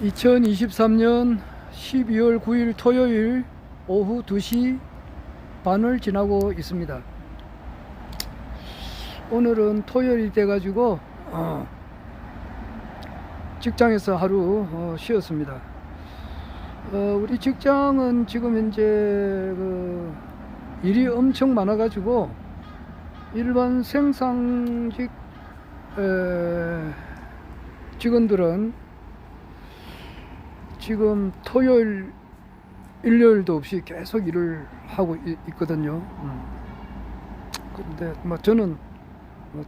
2023년 12월 9일 토요일 오후 2시 반을 지나고 있습니다. 오늘은 토요일이 돼가지고 직장에서 하루 쉬었습니다. 우리 직장은 지금 현재 일이 엄청 많아가지고 일반 생산직 직원들은 지금 토요일, 일요일도 없이 계속 일을 하고 있거든요. 근데 저는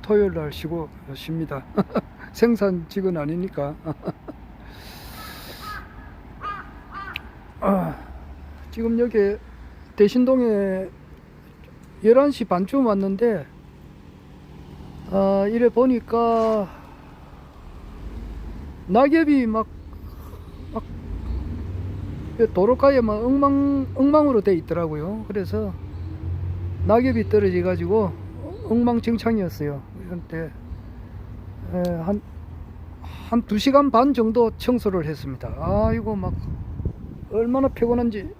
토요일 날 쉬고 쉽니다. 생산직은 아니니까. 지금 여기 대신동에 11시 반쯤 왔는데 이래 보니까 낙엽이 막 도로가에 막 엉망으로 돼 있더라고요. 그래서 낙엽이 떨어져 가지고 엉망진창이었어요. 그런데 한 2시간 반 정도 청소를 했습니다. 이거 막 얼마나 피곤한지.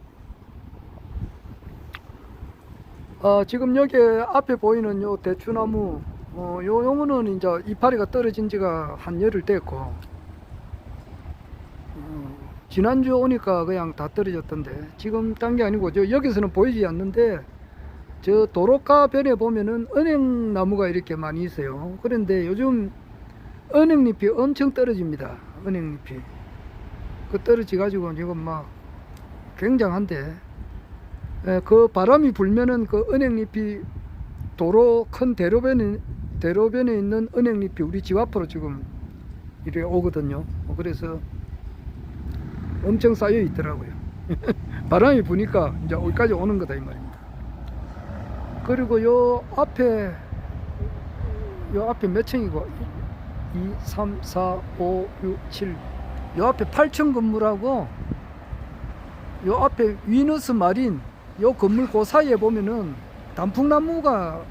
지금 여기 앞에 보이는 요 대추나무, 요 요거는 이제 이파리가 떨어진 지가 한 열흘 됐고, 지난주 오니까 그냥 다 떨어졌던데, 지금 딴 게 아니고 저 여기서는 보이지 않는데 저 도로가 변에 보면은 은행나무가 이렇게 많이 있어요. 그런데 요즘 은행잎이 엄청 떨어집니다. 은행잎이 떨어져 가지고 지금 막 굉장한데, 그 바람이 불면은 그 은행잎이 큰 대로변에 있는 은행잎이 우리 집 앞으로 지금 이렇게 오거든요. 그래서 엄청 쌓여 있더라고요. 바람이 부니까 이제 여기까지 오는 거다 이 말입니다. 그리고 요 앞에 몇 층이고 2, 3, 4, 5, 6, 7, 요 앞에 8층 건물하고 요 앞에 위너스 마린 요 건물 그 사이에 보면은 단풍나무가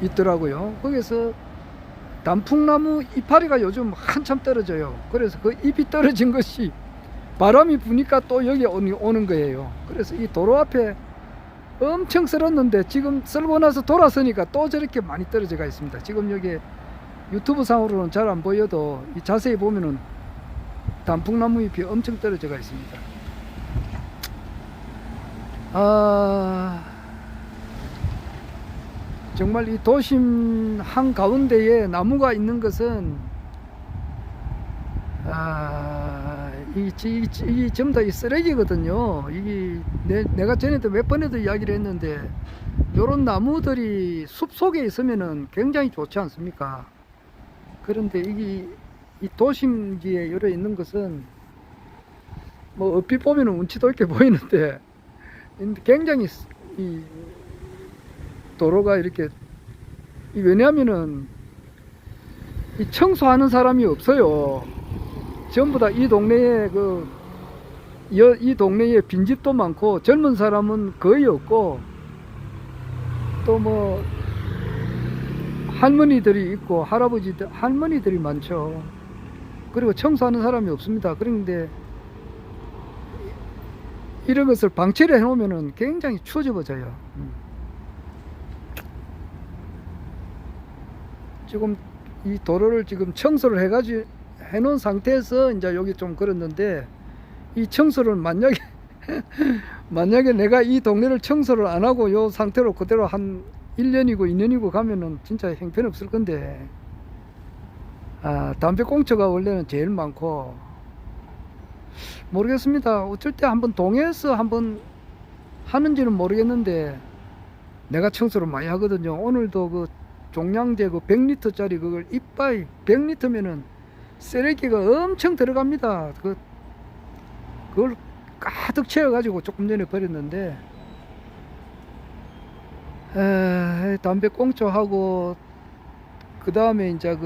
있더라고요. 거기서 단풍나무 이파리가 요즘 한참 떨어져요. 그래서 그 잎이 떨어진 것이 바람이 부니까 또 여기 오는 거예요. 그래서 이 도로 앞에 엄청 썰었는데 지금 썰고 나서 돌아서니까 또 저렇게 많이 떨어져가 있습니다. 지금 여기 유튜브 상으로는 잘 안 보여도 이 자세히 보면은 단풍나무 잎이 엄청 떨어져가 있습니다. 정말 이 도심 한가운데에 나무가 있는 것은 이 전부 다 이 쓰레기거든요. 이게 내가 전에도 몇 번에도 이야기를 했는데, 요런 나무들이 숲 속에 있으면은 굉장히 좋지 않습니까? 그런데 이 도심지에 이래 있는 것은 뭐 얼핏 보면은 운치도 있게 보이는데 굉장히 이 도로가 이렇게, 왜냐하면은 이 청소하는 사람이 없어요. 전부 다 이 동네에 이 동네에 빈집도 많고 젊은 사람은 거의 없고, 또 뭐 할머니들이 있고 할머니들이 많죠. 그리고 청소하는 사람이 없습니다. 그런데 이런 것을 방치를 해 놓으면은 굉장히 추워져요. 지금 이 도로를 지금 청소를 해 놓은 상태에서 이제 여기 좀 걸었는데, 이 청소를 만약에 내가 이 동네를 청소를 안 하고 요 상태로 그대로 한 1년이고 2년이고 가면은 진짜 형편없을 건데, 담배꽁초가 원래는 제일 많고, 모르겠습니다. 어쩔 때 한번 동해에서 한번 하는지는 모르겠는데 내가 청소를 많이 하거든요. 오늘도 그 종량제 100리터짜리 그걸 이빠이 100리터면은 쓰레기가 엄청 들어갑니다. 그걸 가득 채워가지고 조금 전에 버렸는데, 담배꽁초하고 그 다음에 이제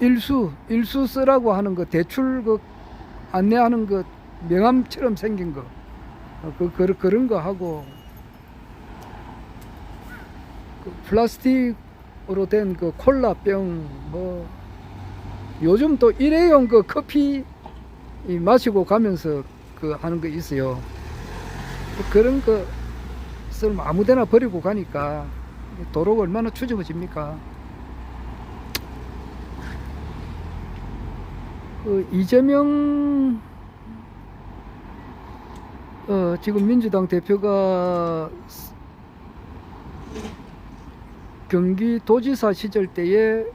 일수 쓰라고 하는 거, 대출 안내하는 거 명함처럼 생긴 거, 그런 거 하고, 플라스틱으로 된 콜라병, 요즘 또 일회용 그 커피 마시고 가면서 그 하는 거 있어요. 그런 것을 아무데나 버리고 가니까 도로가 얼마나 추잡해집니까? 그 이재명 지금 민주당 대표가 경기도지사 시절 때에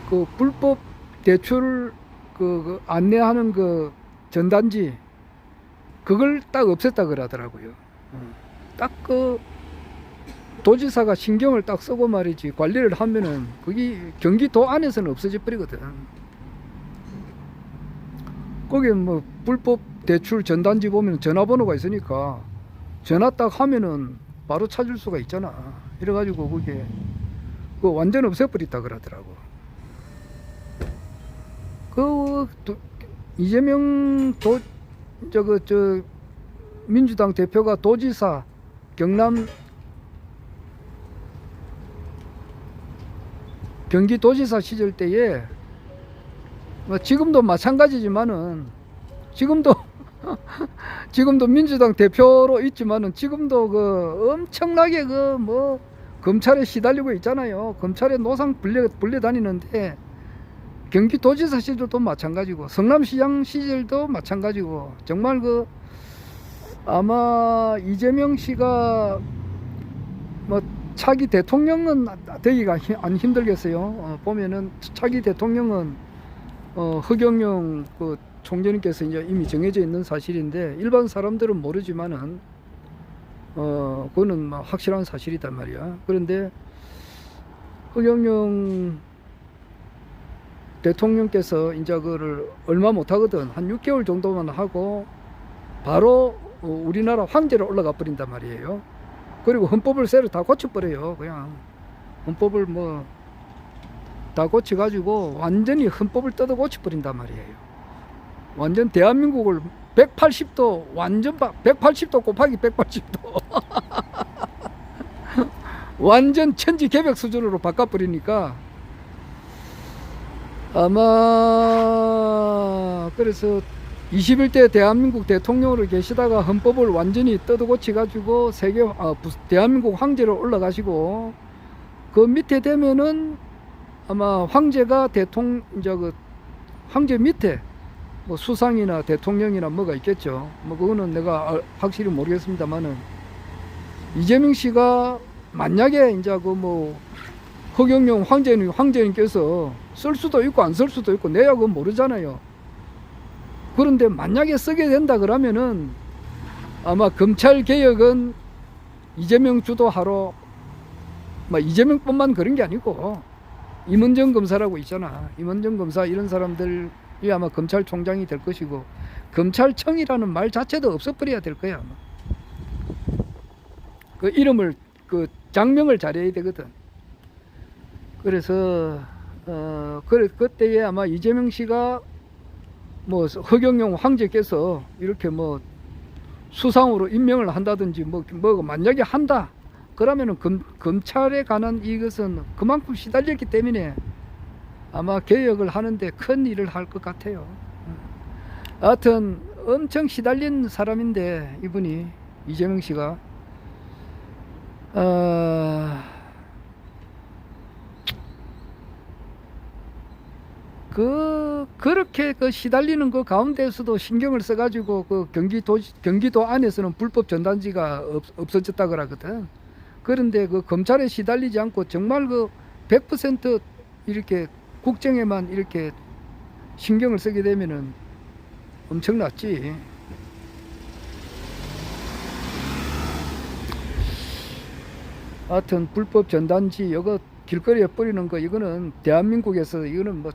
그 불법 대출 그 안내하는 그 전단지 그걸 딱 없앴다 그러더라고요. 딱 그 도지사가 신경을 딱 쓰고 말이지 관리를 하면은 그게 경기도 안에서는 없어져 버리거든. 거기 뭐 불법 대출 전단지 보면 전화번호가 있으니까 전화 딱 하면은 바로 찾을 수가 있잖아. 이래가지고 그게 그 완전 없애버렸다 그러더라고. 이재명 민주당 대표가 도지사 경기도지사 시절 때에 뭐 지금도 마찬가지지만은 지금도 민주당 대표로 있지만은 지금도 그 엄청나게 그 뭐 검찰에 시달리고 있잖아요. 검찰에 노상 불려 다니는데 경기도지사 시절도 마찬가지고 성남시장 시절도 마찬가지고 정말 그 아마 이재명 씨가 뭐 차기 대통령은 되기가 안 힘들겠어요. 보면은 차기 대통령은 허경영 그 총재님께서 이제 이미 정해져 있는 사실인데 일반 사람들은 모르지만은 그거는 뭐 확실한 사실이단 말이야. 그런데 허경영 대통령께서 이제 그거를 얼마 못 하거든. 한 6개월 정도만 하고 바로 우리나라 황제로 올라가 버린단 말이에요. 그리고 헌법을 새로 다 고쳐버려요. 그냥 헌법을 뭐 다 고쳐가지고 완전히 헌법을 뜯어 고쳐버린단 말이에요. 완전 대한민국을 180도 완전 180도 곱하기 180도 완전 천지개벽 수준으로 바꿔버리니까 아마 그래서 21대 대한민국 대통령으로 계시다가 헌법을 완전히 뜯어고치 가지고 대한민국 황제로 올라가시고 그 밑에 되면은 아마 황제가 이제 그 황제 밑에 뭐 수상이나 대통령이나 뭐가 있겠죠. 뭐 그거는 내가 확실히 모르겠습니다만은 이재명 씨가 만약에 이제 그 뭐 허경영 황제님께서 쓸 수도 있고 안 쓸 수도 있고 내야 그건 모르잖아요. 그런데 만약에 쓰게 된다 그러면은 아마 검찰 개혁은 이재명 주도하러 뭐 이재명뿐만 그런 게 아니고 임은정 검사라고 있잖아. 임은정 검사 이런 사람들이 아마 검찰총장이 될 것이고 검찰청이라는 말 자체도 없어버려야 될 거야. 아마. 그 이름을 그 장명을 잘해야 되거든. 그래서 그때에 아마 이재명 씨가 뭐 허경영 황제께서 이렇게 뭐 수상으로 임명을 한다든지 뭐 만약에 한다 그러면은 검찰에 관한 이것은 그만큼 시달렸기 때문에 아마 개혁을 하는데 큰 일을 할 것 같아요. 하여튼 엄청 시달린 사람인데 이분이 이재명 씨가 그렇게 그 시달리는 그 가운데서도 신경을 써가지고 그 경기도 안에서는 불법 전단지가 없어졌다 그러거든. 그런데 그 검찰에 시달리지 않고 정말 그 100% 이렇게 국정에만 이렇게 신경을 쓰게 되면은 엄청났지. 하여튼 불법 전단지 이거 길거리에 뿌리는 거 이거는 대한민국에서 이거는 뭐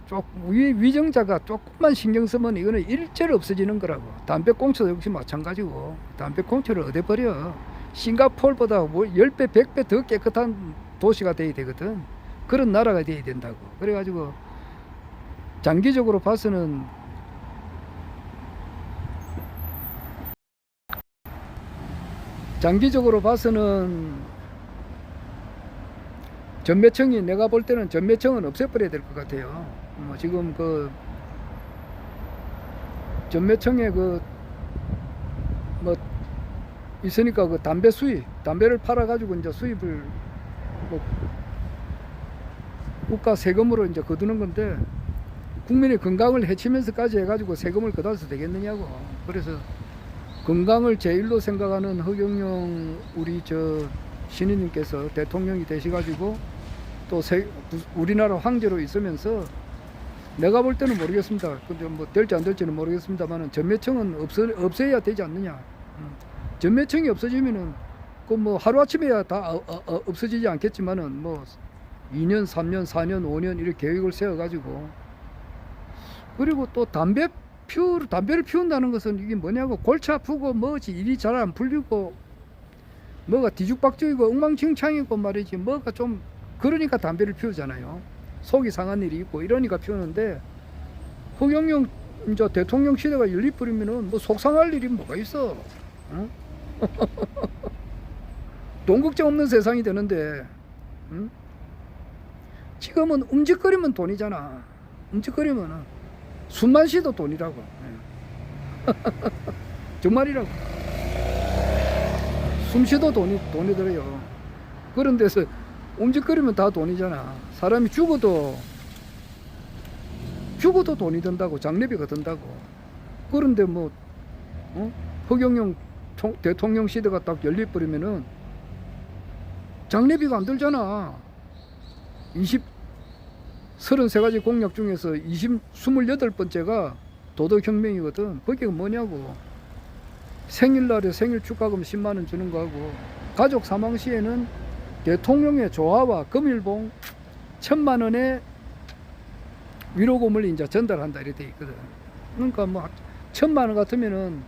위정자가 조금만 신경 쓰면 이거는 일제로 없어지는 거라고. 담배꽁초도 역시 마찬가지고 담배꽁초를 어디 버려. 싱가포르보다 뭐 10배 100배 더 깨끗한 도시가 돼야 되거든. 그런 나라가 돼야 된다고. 그래가지고 장기적으로 봐서는 전매청이 내가 볼 때는 전매청은 없애버려야 될 것 같아요. 뭐 지금 그 전매청에 그 뭐 있으니까 그 담배 수입, 담배를 팔아 가지고 이제 수입을 뭐 국가 세금으로 이제 거두는 건데 국민의 건강을 해치면서까지 해가지고 세금을 걷어서 되겠느냐고. 그래서 건강을 제일로 생각하는 허경영 우리 저 신인님께서 대통령이 되셔가지고 또 우리나라 황제로 있으면서 내가 볼 때는 모르겠습니다. 근데 뭐 될지 안 될지는 모르겠습니다만은 전매청은 없애야 되지 않느냐. 전매청이 없어지면은 그 뭐 하루아침에야 다 없어지지 않겠지만은 뭐 2년, 3년, 4년, 5년 이렇게 계획을 세워가지고 그리고 또 담배를 피운다는 것은 이게 뭐냐고 골치 아프고 뭐지 일이 잘 안 풀리고 뭐가 뒤죽박죽이고 엉망진창이고 말이지 뭐가 좀 그러니까 담배를 피우잖아요. 속이 상한 일이 있고 이러니까 피우는데 허경영 이제 대통령 시대가 열리버리면은 뭐 속상할 일이 뭐가 있어? 어? 돈 걱정 없는 세상이 되는데 응? 지금은 움직거리면 돈이잖아. 움직거리면은 숨만 쉬도 돈이라고. 정말이라고. 숨 쉬도 돈이 들어요. 그런 데서 움직거리면 다 돈이잖아. 사람이 죽어도 돈이 든다고. 장례비가 든다고. 그런데 뭐 허경영 대통령 시대가 딱 열려버리면은 장례비가 안 들잖아. 33가지 공약 중에서 28번째가 도덕혁명이거든. 그게 뭐냐고. 생일날에 생일 축하금 10만원 주는 거하고 가족 사망 시에는 대통령의 조화와 금일봉 1000만원의 위로금을 이제 전달한다 이렇게 돼 있거든. 그러니까 뭐 1000만원 같으면은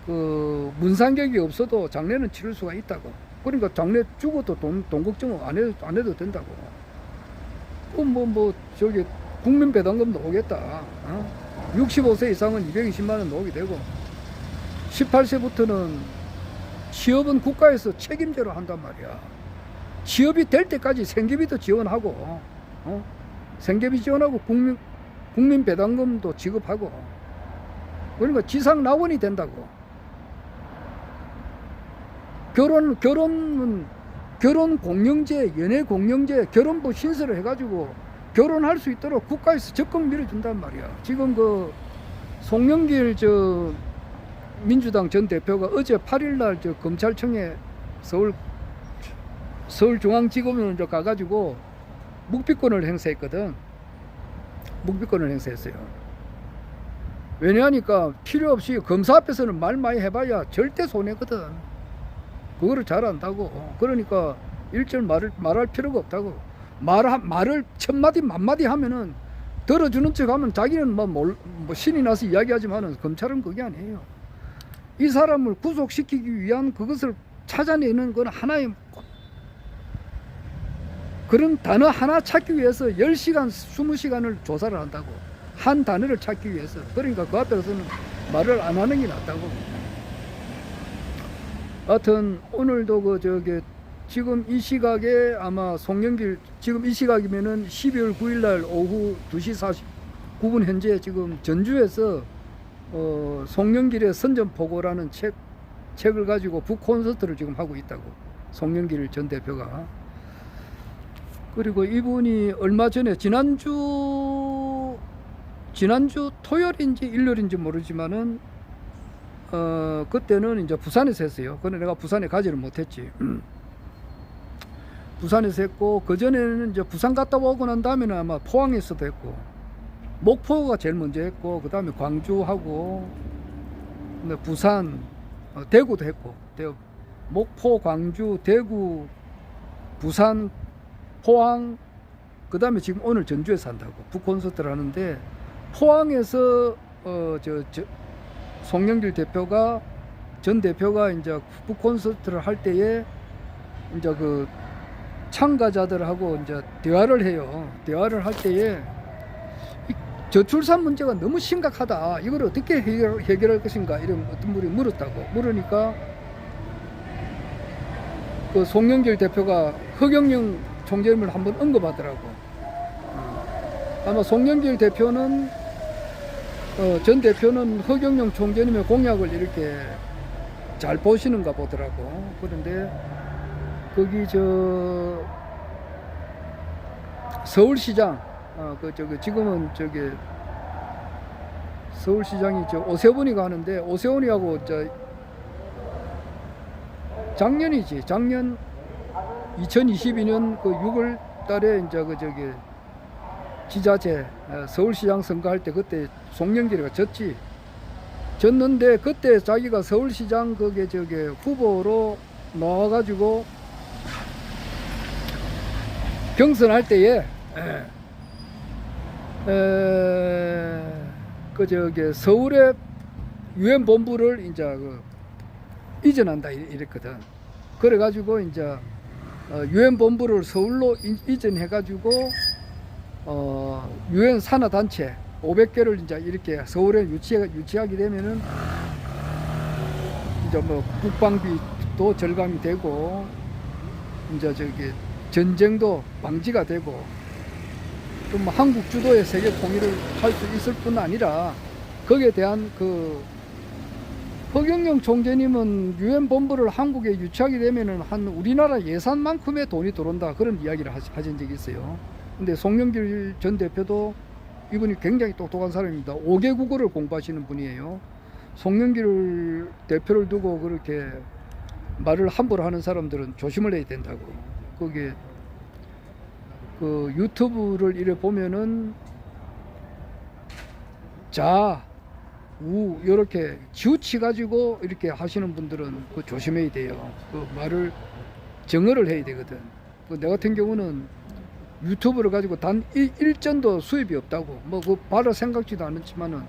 그 문상객이 없어도 장례는 치를 수가 있다고. 그러니까 장례 죽어도 돈 걱정 안 해도 된다고. 저기 국민배당금도 오겠다. 65세 이상은 220만원 나오게 되고 18세부터는 취업은 국가에서 책임제로 한단 말이야. 취업이 될 때까지 생계비도 지원하고 생계비 지원하고 국민배당금도 지급하고 그러니까 지상낙원이 된다고. 결혼 공영제, 연애 공영제, 결혼부 신설을 해가지고 결혼할 수 있도록 국가에서 적극 밀어준단 말이야. 지금 그 송영길 민주당 전 대표가 어제 8일날 검찰청에 서울중앙지검으로 가가지고 묵비권을 행사했거든. 묵비권을 행사했어요. 왜냐하니까 필요 없이 검사 앞에서는 말 많이 해봐야 절대 손해거든. 그거를 잘 안다고. 그러니까 일절 말할 필요가 없다고. 말을 천마디 만마디 하면은 들어주는 척 하면 자기는 뭐 신이 나서 이야기하지만은 검찰은 그게 아니에요. 이 사람을 구속시키기 위한 그것을 찾아내는 건 하나의 그런 단어 하나 찾기 위해서 10시간, 20시간을 조사를 한다고. 한 단어를 찾기 위해서. 그러니까 그 앞에서는 말을 안 하는 게 낫다고. 하여튼 오늘도 지금 이 시각에 아마 송영길 지금 이 시각이면은 12월 9일날 오후 2시 49분 현재 지금 전주에서 송영길의 선전포고라는 책을 가지고 북콘서트를 지금 하고 있다고. 송영길 전 대표가. 그리고 이분이 얼마 전에 지난주 토요일인지 일요일인지 모르지만은 그때는 이제 부산에서 했어요. 근데 내가 부산에 가지를 못했지. 부산에서 했고, 그전에는 이제 부산 갔다 오고 난 다음에는 아마 포항에서도 했고, 목포가 제일 먼저 했고, 그 다음에 광주하고, 근데 부산, 대구도 했고, 목포, 광주, 대구, 부산, 포항, 그 다음에 지금 오늘 전주에서 한다고. 북콘서트를 하는데, 포항에서, 송영길 전 대표가 이제 북콘서트를 할 때에 이제 그 참가자들하고 이제 대화를 해요. 대화를 할 때에 저출산 문제가 너무 심각하다. 이걸 어떻게 해결할 것인가? 이런 어떤 분이 물었다고. 물으니까 그 송영길 대표가 허경영 총재님을 한번 언급하더라고. 아마 송영길 대표는 전 대표는 허경영 총재님의 공약을 이렇게 잘 보시는가 보더라고. 그런데 거기 서울시장 지금은 서울시장이 오세훈이가 하는데, 오세훈이하고 작년 2022년 6월 달에 지자체 서울시장 선거할 때 그때 송영길이가 졌는데, 그때 자기가 서울시장 후보로 나와가지고 경선할 때에 서울의 유엔 본부를 이전한다 이랬거든. 그래가지고 유엔 본부를 서울로 이전해가지고 유엔 산하 단체 500개를 이렇게 서울에 유치하게 되면은 국방비도 절감이 되고 전쟁도 방지가 되고, 또 한국 주도의 세계 통일을 할 수 있을 뿐 아니라, 거기에 대한 허경영 총재님은 유엔 본부를 한국에 유치하게 되면은 한 우리나라 예산만큼의 돈이 들어온다, 그런 이야기를 하신 적이 있어요. 근데 송영길 전 대표도 이분이 굉장히 똑똑한 사람입니다. 5개 국어를 공부하시는 분이에요. 송영길 대표를 두고 그렇게 말을 함부로 하는 사람들은 조심을 해야 된다고. 거기에 유튜브를 이래 보면은 이렇게 치우치 가지고 이렇게 하시는 분들은 조심해야 돼요. 말을 정어를 해야 되거든. 내 같은 경우는 유튜브를 가지고 단 일전도 수입이 없다고, 바로 생각지도 않았지만은,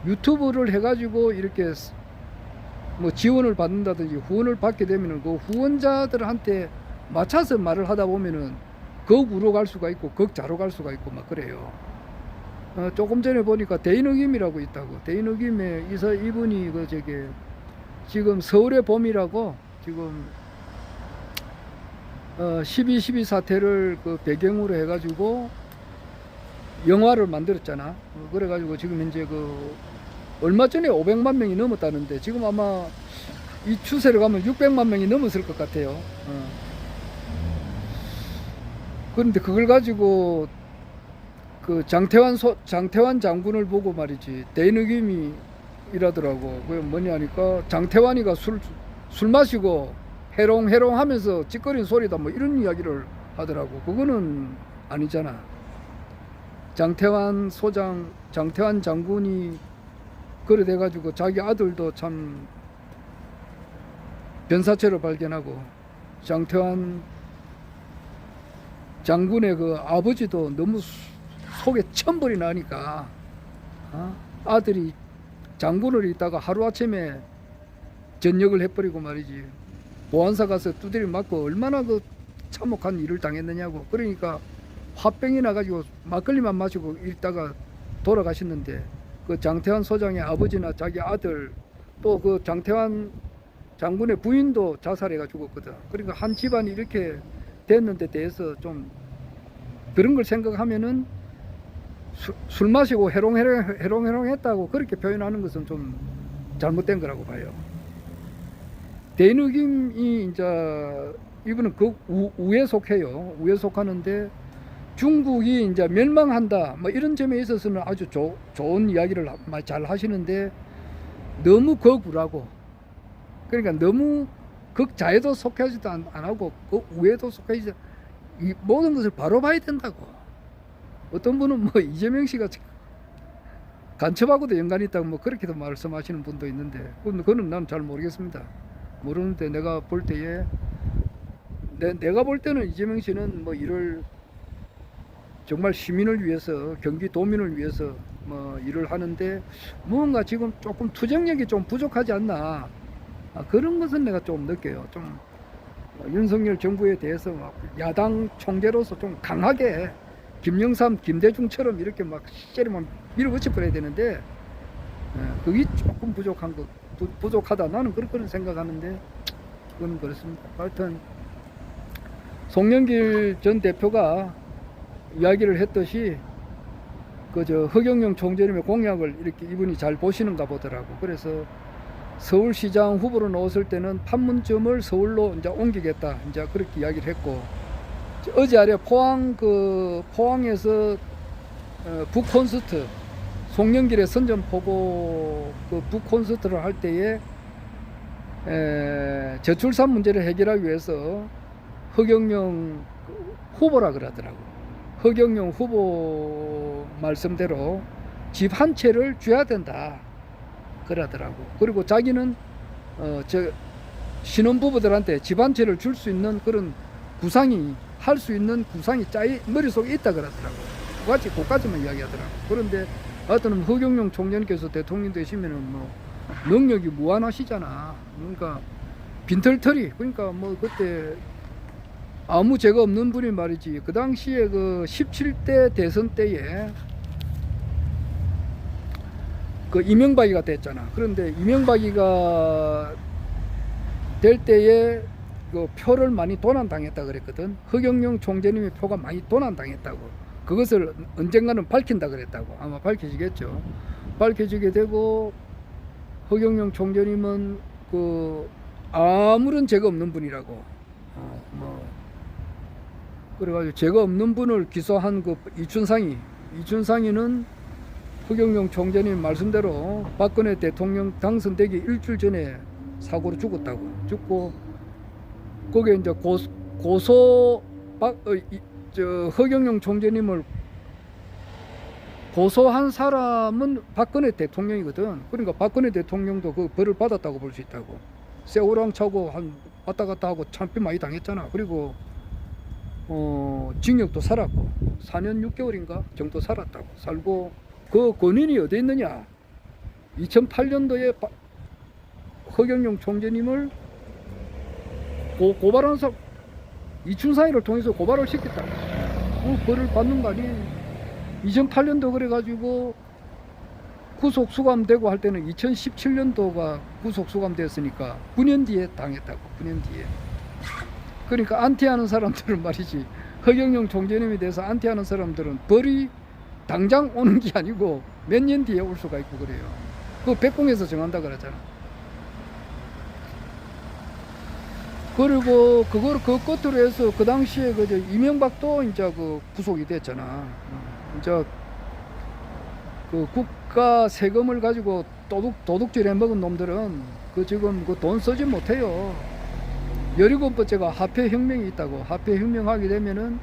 유튜브를 해가지고 이렇게 지원을 받는다든지 후원을 받게 되면은 그 후원자들한테 맞춰서 말을 하다 보면은 극 우로 갈 수가 있고 극 좌로 갈 수가 있고 그래요. 조금 전에 보니까 대인의김이라고 있다고. 대인의김에 이분이 지금 서울의 봄이라고 지금 12.12 사태를 배경으로 해가지고 영화를 만들었잖아. 그래가지고 지금 현재 얼마 전에 500만 명이 넘었다는데, 지금 아마 이 추세를 가면 600만 명이 넘었을 것 같아요. 그런데 그걸 가지고 장태환 장군을 보고 말이지, 대인의김이 이라더라고. 그게 뭐냐 하니까, 장태환이가 술 마시고 해롱해롱 하면서 찌꺼린 소리다, 이런 이야기를 하더라고. 그거는 아니잖아. 장태환 장군이 그래 돼가지고 자기 아들도 참 변사체로 발견하고, 장태환 장군의 아버지도 너무 속에 천불이 나니까 아들이 장군을 있다가 하루아침에 전역을 해버리고 말이지, 보안사 가서 두드려 맞고 얼마나 참혹한 일을 당했느냐고. 그러니까 화병이 나가지고 막걸리만 마시고 있다가 돌아가셨는데, 장태환 소장의 아버지나 자기 아들, 또 장태환 장군의 부인도 자살해가 죽었거든. 그러니까 한 집안이 이렇게 됐는데 대해서 좀 그런 걸 생각하면은 술 마시고 해롱해롱 했다고 그렇게 표현하는 것은 좀 잘못된 거라고 봐요. 대인의김이 이분은 우에 속해요. 우에 속하는데, 중국이 멸망한다 이런 점에 있어서는 아주 좋은 이야기를 잘 하시는데, 너무 거구라고. 그러니까 너무 극자에도 속하지도 안 하고 우에도 속하지, 이 모든 것을 바로 봐야 된다고. 어떤 분은 이재명 씨가 간첩하고도 연관이 있다고 그렇게도 말씀하시는 분도 있는데, 그거는 난 잘 모르겠습니다. 모르는데, 내가 볼 때에 내가 볼 때는 이재명 씨는 일을 정말 시민을 위해서, 경기도민을 위해서 일을 하는데, 뭔가 지금 조금 투쟁력이 좀 부족하지 않나, 그런 것은 내가 좀 느껴요. 좀 윤석열 정부에 대해서 야당 총재로서 좀 강하게 김영삼, 김대중처럼 이렇게 시체를 밀어붙여 버려야 되는데, 그게 조금 부족하다, 나는 그렇게 생각하는데, 그건 그렇습니다. 하여튼 송영길 전 대표가 이야기를 했듯이 그저 허경영 총재님의 공약을 이렇게 이분이 잘 보시는가 보더라고. 그래서 서울시장 후보로 나왔을 때는 판문점을 서울로 이제 옮기겠다, 이제 그렇게 이야기를 했고, 어제 아래 포항에서 북콘서트, 송영길의 선전포고 그 북콘서트를 할 때에 저출산 문제를 해결하기 위해서 허경영 후보라 그러더라고. 허경영 후보 말씀대로 집 한 채를 줘야 된다 그러더라고. 그리고 자기는 신혼부부들한테 집 한 채를 줄 수 있는 그런 구상이, 할 수 있는 구상이 머릿속에 있다 그러더라고. 그까지만 이야기하더라고. 그런데 하여튼 허경영 총재님께서 대통령 되시면은 뭐 능력이 무한하시잖아. 그러니까 빈털터리, 그러니까 뭐 그때 아무 죄가 없는 분이 말이지. 그 당시에 그 17대 대선 때에 그 이명박이가 됐잖아. 그런데 이명박이가 될 때에 그 표를 많이 도난당했다 그랬거든. 허경영 총재님의 표가 많이 도난당했다고. 그것을 언젠가는 밝힌다 그랬다고. 아마 밝혀지겠죠. 밝혀지게 되고, 허경영 총재님은 그 아무런 죄가 없는 분이라고. 그래가지고 죄가 없는 분을 기소한 그 이춘상이는 허경영 총재님 말씀대로 박근혜 대통령 당선되기 일주일 전에 사고로 죽었다고. 죽고 거기에 이제 허경영 총재님을 고소한 사람은 박근혜 대통령이거든. 그러니까 박근혜 대통령도 그 벌을 받았다고 볼 수 있다고. 세월왕 차고 한 왔다 갔다 하고 참피 많이 당했잖아. 그리고 징역도 살았고 4년 6개월인가 정도 살았다고. 살고 그 권인이 어디 있느냐. 2008년도에 허경영 총재님을 고발한 사람 이춘상이를 통해서 고발을 시켰다. 그 벌을 받는 거 아니에요. 2008년도 그래가지고 구속 수감되고 할 때는 2017년도가 구속 수감됐으니까 9년 뒤에 당했다고. 9년 뒤에. 그러니까 안티하는 사람들은 말이지, 허경영 총재님에 대해서 안티하는 사람들은 벌이 당장 오는 게 아니고 몇 년 뒤에 올 수가 있고 그래요. 그 백봉에서 정한다 그러잖아. 그리고 그 끝으로 해서 그 당시에 이명박도 이제 그 구속이 됐잖아. 이제 그 국가 세금을 가지고 도둑질 해 먹은 놈들은 그 지금 그 돈 쓰지 못해요. 17번째가 화폐혁명이 있다고. 화폐혁명하게 되면은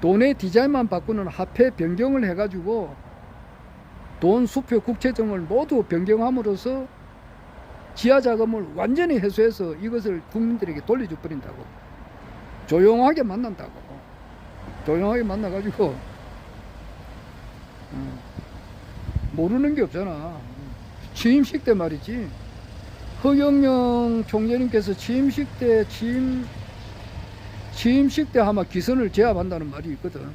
돈의 디자인만 바꾸는 화폐 변경을 해가지고 돈, 수표, 국채 등을 모두 변경함으로써 지하자금을 완전히 해소해서 이것을 국민들에게 돌려줘 버린다고. 조용하게 만난다고. 조용하게 만나가지고 모르는 게 없잖아. 취임식 때 말이지. 허경영 총재님께서 취임식 때 아마 기선을 제압한다는 말이 있거든.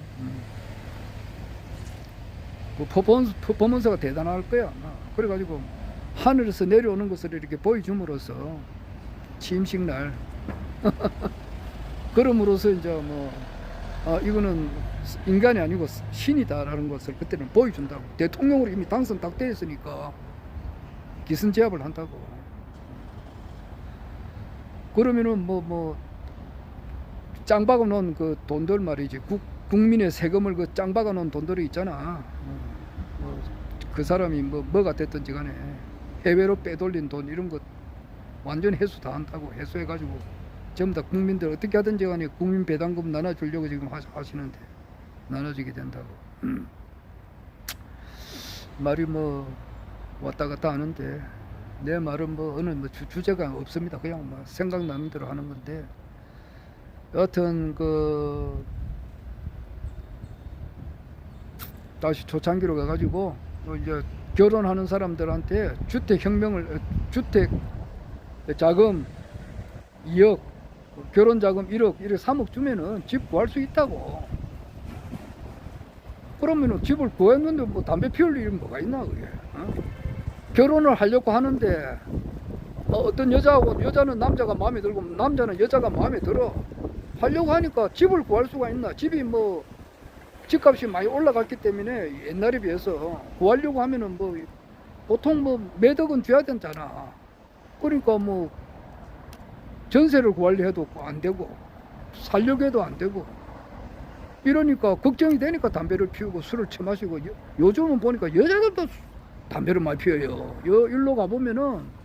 그 퍼포먼스가 대단할 거야. 그래가지고 하늘에서 내려오는 것을 이렇게 보여줌으로써 취임식 날 그럼으로써 이제 뭐 이거는 인간이 아니고 신이다라는 것을 그때는 보여준다고. 대통령으로 이미 당선 딱 되었으니까 기선 제압을 한다고. 그러면은 짱 박아 놓은 그 돈들 말이지. 국민의 세금을 그 짱 박아 놓은 돈들이 있잖아. 그 사람이 뭐가 됐든지 간에 해외로 빼돌린 돈 이런 것 완전 회수 다 한다고. 회수해가지고 전부 다 국민들 어떻게 하든지 간에 국민 배당금 나눠주려고 지금 하시는데 나눠주게 된다고. 말이 왔다 갔다 하는데 내 말은 어느 주제가 없습니다. 그냥 생각나는 대로 하는 건데, 여하튼 다시 초창기로 가가지고 이제 결혼하는 사람들한테 주택 자금 2억, 결혼 자금 1억, 이렇게 3억 주면은 집 구할 수 있다고. 그러면은 집을 구했는데 담배 피울 일이 뭐가 있나 그게. 결혼을 하려고 하는데 어떤 여자하고 여자는 남자가 마음에 들고 남자는 여자가 마음에 들어 하려고 하니까 집을 구할 수가 있나. 집이 뭐 집값이 많이 올라갔기 때문에 옛날에 비해서 구하려고 하면은 뭐 보통 뭐 매덕은 줘야 되잖아. 그러니까 뭐 전세를 구하려 해도 안 되고 살려고 해도 안 되고 이러니까 걱정이 되니까 담배를 피우고 술을 처마시고 요즘은 보니까 여자들도 담배를 많이 피워요. 일로 가보면은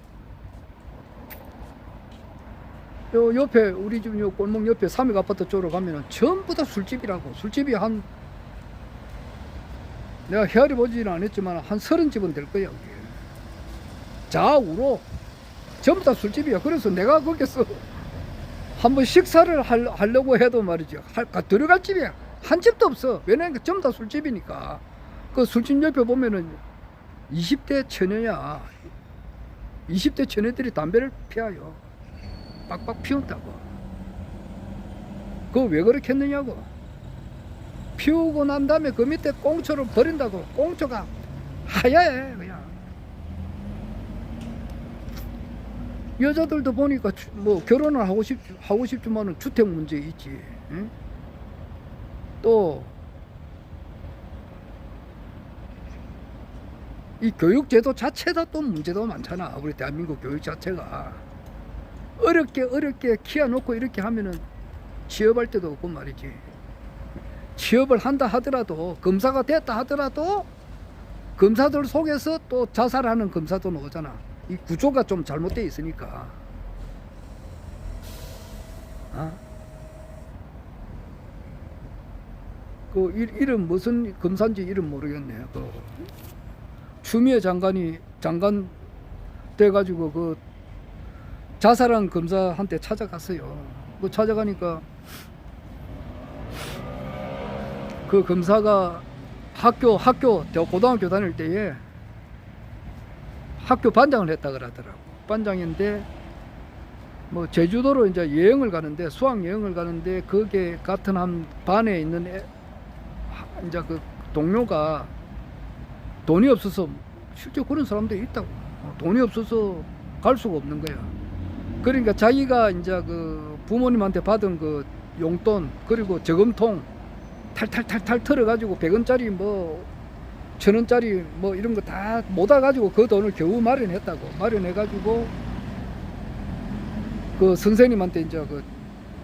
요 옆에 우리 집 요 골목 옆에 삼익 아파트 쪽으로 가면은 전부 다 술집이라고. 술집이 한 내가 헤아려 보지는 않았지만 한 30집은 될 거야. 여기. 좌우로 전부 다 술집이야. 그래서 내가 거기서 한번 식사를 하려고 해도 말이죠. 들어갈 집이 한 집도 없어. 왜냐면 전부 다 술집이니까. 그 술집 옆에 보면은 20대 처녀야. 20대 처녀들이 담배를 피워요. 빡빡 피운다고. 그거 왜 그렇게 했느냐고. 피우고 난 다음에 그 밑에 꽁초를 버린다고. 꽁초가 하얘 그냥. 여자들도 보니까 뭐 결혼을 하고 싶지만은 주택 문제 있지. 응? 또 이 교육제도 자체가 또 문제도 많잖아. 우리 대한민국 교육 자체가 어렵게 키워놓고 이렇게 하면은 취업할 때도 없고 말이지. 취업을 한다 하더라도 검사가 됐다 하더라도 검사들 속에서 또 자살하는 검사도 나오잖아. 이 구조가 좀 잘못되어 있으니까. 그 이름 무슨 검사인지 이름 모르겠네. 그 추미애 장관 돼가지고 그 자살한 검사한테 찾아갔어요. 그 찾아가니까 그 검사가 고등학교 다닐 때에 학교 반장을 했다 그러더라고. 반장인데 뭐 제주도로 이제 여행을 가는데 수학 여행을 가는데 거기에 같은 한 반에 있는 이제 그 동료가 돈이 없어서 실제 그런 사람들이 있다고. 돈이 없어서 갈 수가 없는 거야. 그러니까 자기가 이제 그 부모님한테 받은 그 용돈 그리고 저금통 탈탈 털어가지고 100원짜리 뭐 1000원짜리 뭐 이런 거 다 모아가지고 그 돈을 겨우 마련했다고. 마련해가지고 그 선생님한테 이제 그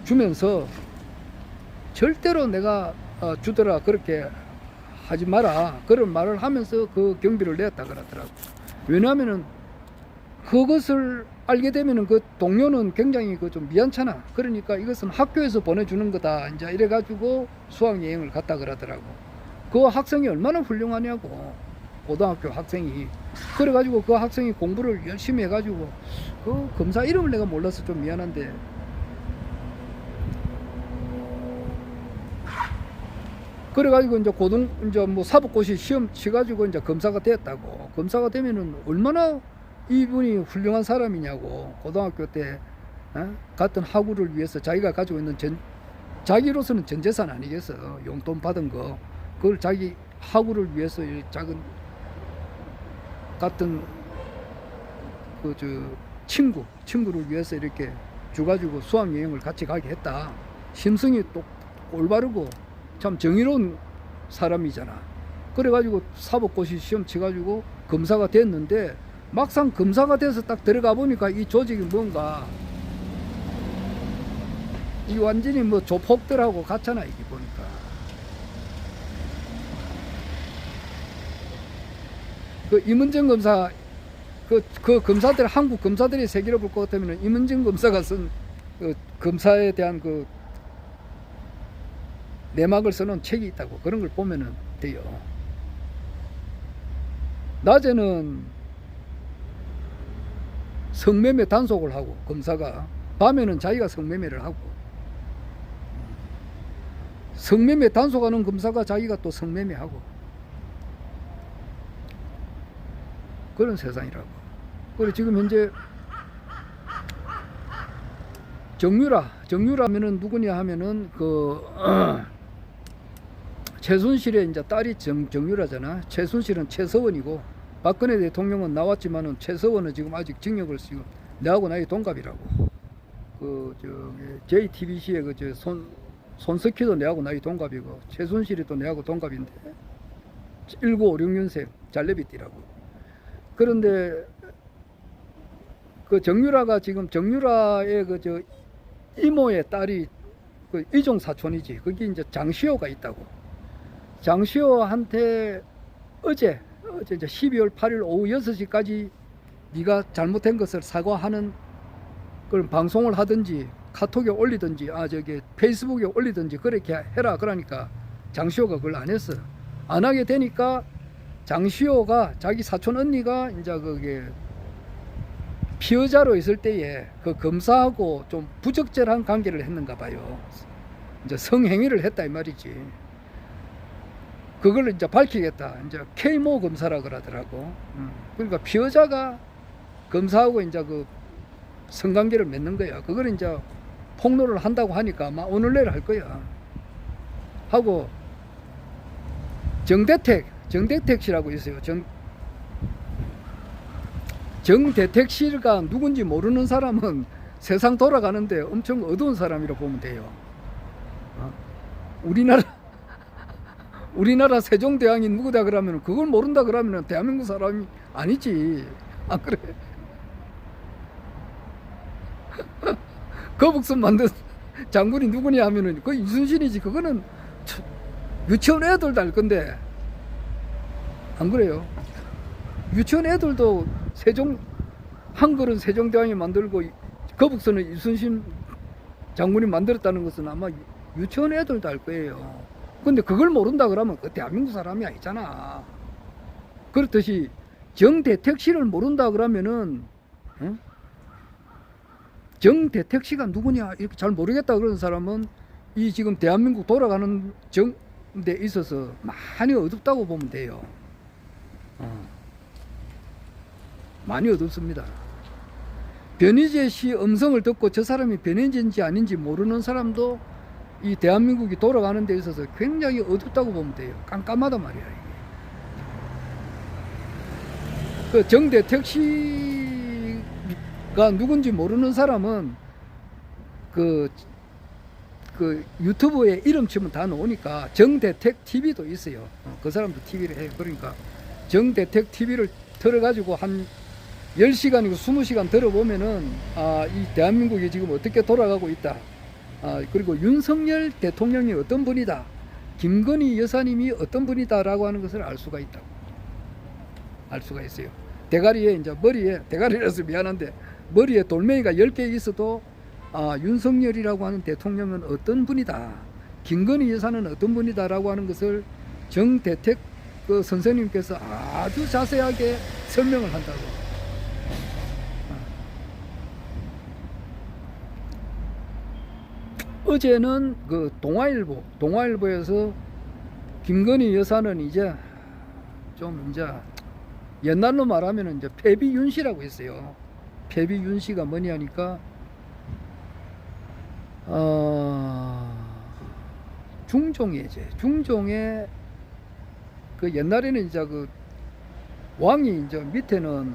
주면서 절대로 내가 주더라 그렇게 하지 마라 그런 말을 하면서 그 경비를 냈다 그러더라고. 왜냐하면은 그것을 알게 되면은 그 동료는 굉장히 그 좀 미안찮아. 그러니까 이것은 학교에서 보내주는 거다 이제 이래가지고 수학여행을 갔다 그러더라고. 그 학생이 얼마나 훌륭하냐고. 고등학교 학생이. 그래가지고 그 학생이 공부를 열심히 해가지고 그 검사 이름을 내가 몰라서 좀 미안한데 그래가지고 이제 뭐 사법고시 시험 치가지고 이제 검사가 됐다고. 검사가 되면은 얼마나 이분이 훌륭한 사람이냐고. 고등학교 때 같은 학우를 위해서 자기가 가지고 있는 자기로서는 전 재산 아니겠어. 용돈 받은 거 그걸 자기 학우를 위해서 작은 같은 그 친구를 위해서 이렇게 줘가지고 수학여행을 같이 가게 했다. 심성이 또 올바르고 참 정의로운 사람이잖아. 그래가지고 사법고시 시험 치가지고 검사가 됐는데 막상 검사가 돼서 딱 들어가 보니까 이 조직이 뭔가 이 완전히 뭐 조폭들하고 같잖아. 이게 보니까 그 임은정 검사 그 검사들 한국 검사들이 세계로 볼 것 같으면 임은정 검사가 쓴 그 검사에 대한 그 내막을 써놓은 책이 있다고. 그런 걸 보면은 돼요. 낮에는 성매매 단속을 하고 검사가 밤에는 자기가 성매매를 하고 성매매 단속하는 검사가 자기가 또 성매매하고 그런 세상이라고. 그리고 지금 현재 정유라면은 누구냐 하면은 그 최순실의 이제 딸이 정유라잖아. 최순실은 최서원이고 박근혜 대통령은 나왔지만은 최서원은 지금 아직 징역을 지금 내하고 나이 동갑이라고. 그 저기 JTBC의 그 손석희도 내하고 나이 동갑이고 최순실이 또 내하고 동갑인데 1956년생 잘레비띠라고. 그런데 그 정유라가 지금 정유라의 그 이모의 딸이 그 이종 사촌이지. 거기 이제 장시호가 있다고. 장시호한테 어제 이제 12월 8일 오후 6시까지 네가 잘못된 것을 사과하는 그런 방송을 하든지 카톡에 올리든지 저기 페이스북에 올리든지 그렇게 해라 그러니까 장시호가 그걸 안 했어. 안 하게 되니까 장시호가 자기 사촌 언니가 이제 그게 피의자로 있을 때에 그 검사하고 좀 부적절한 관계를 했는가 봐요. 이제 성행위를 했다 이 말이지. 그걸 이제 밝히겠다. 이제 K모 검사라 그러더라고. 그러니까 피의자가 검사하고 이제 그 성관계를 맺는 거야. 그걸 이제 폭로를 한다고 하니까 아마 오늘 내일 할 거야. 하고 정대택 씨라고 있어요. 정대택 씨가 누군지 모르는 사람은 세상 돌아가는데 엄청 어두운 사람이라 보면 돼요. 우리나라 세종대왕이 누구다 그러면 그걸 모른다 그러면 대한민국 사람이 아니지. 안 그래? 거북선 만든 장군이 누구냐 하면은 그 이순신이지. 그거는 유치원 애들도 알 건데 안 그래요? 유치원 애들도 한글은 세종대왕이 만들고 거북선은 이순신 장군이 만들었다는 것은 아마 유치원 애들도 알 거예요. 근데 그걸 모른다 그러면 그 대한민국 사람이 아니잖아. 그렇듯이 정대택 씨를 모른다 그러면은 정대택 씨가 누구냐 이렇게 잘 모르겠다 그러는 사람은 이 지금 대한민국 돌아가는 데 있어서 많이 어둡다고 보면 돼요. 많이 어둡습니다. 변희재 씨 음성을 듣고 저 사람이 변희재인지 아닌지 모르는 사람도 이 대한민국이 돌아가는 데 있어서 굉장히 어둡다고 보면 돼요. 깜깜하단 말이야 이게. 그 정대택 씨가 누군지 모르는 사람은 그 유튜브에 이름 치면 다 나오니까 정대택 TV도 있어요. 그 사람도 TV를 해요. 그러니까 정대택 TV를 들어가지고 한 10시간이고 20시간 들어보면은 이 대한민국이 지금 어떻게 돌아가고 있다. 그리고 윤석열 대통령이 어떤 분이다. 김건희 여사님이 어떤 분이다 라고 하는 것을 알 수가 있다고. 알 수가 있어요. 대가리에 이제 대가리라서 미안한데 머리에 돌멩이가 10개 있어도 윤석열이라고 하는 대통령은 어떤 분이다. 김건희 여사는 어떤 분이다 라고 하는 것을 정대택 그 선생님께서 아주 자세하게 설명을 한다고. 어제는 그 동아일보에서 김건희 여사는 이제 좀 이제 옛날로 말하면 이제 패비윤 씨라고 했어요. 패비윤 씨가 뭐냐 하니까 중종의 그 옛날에는 이제 그 왕이 이제 밑에는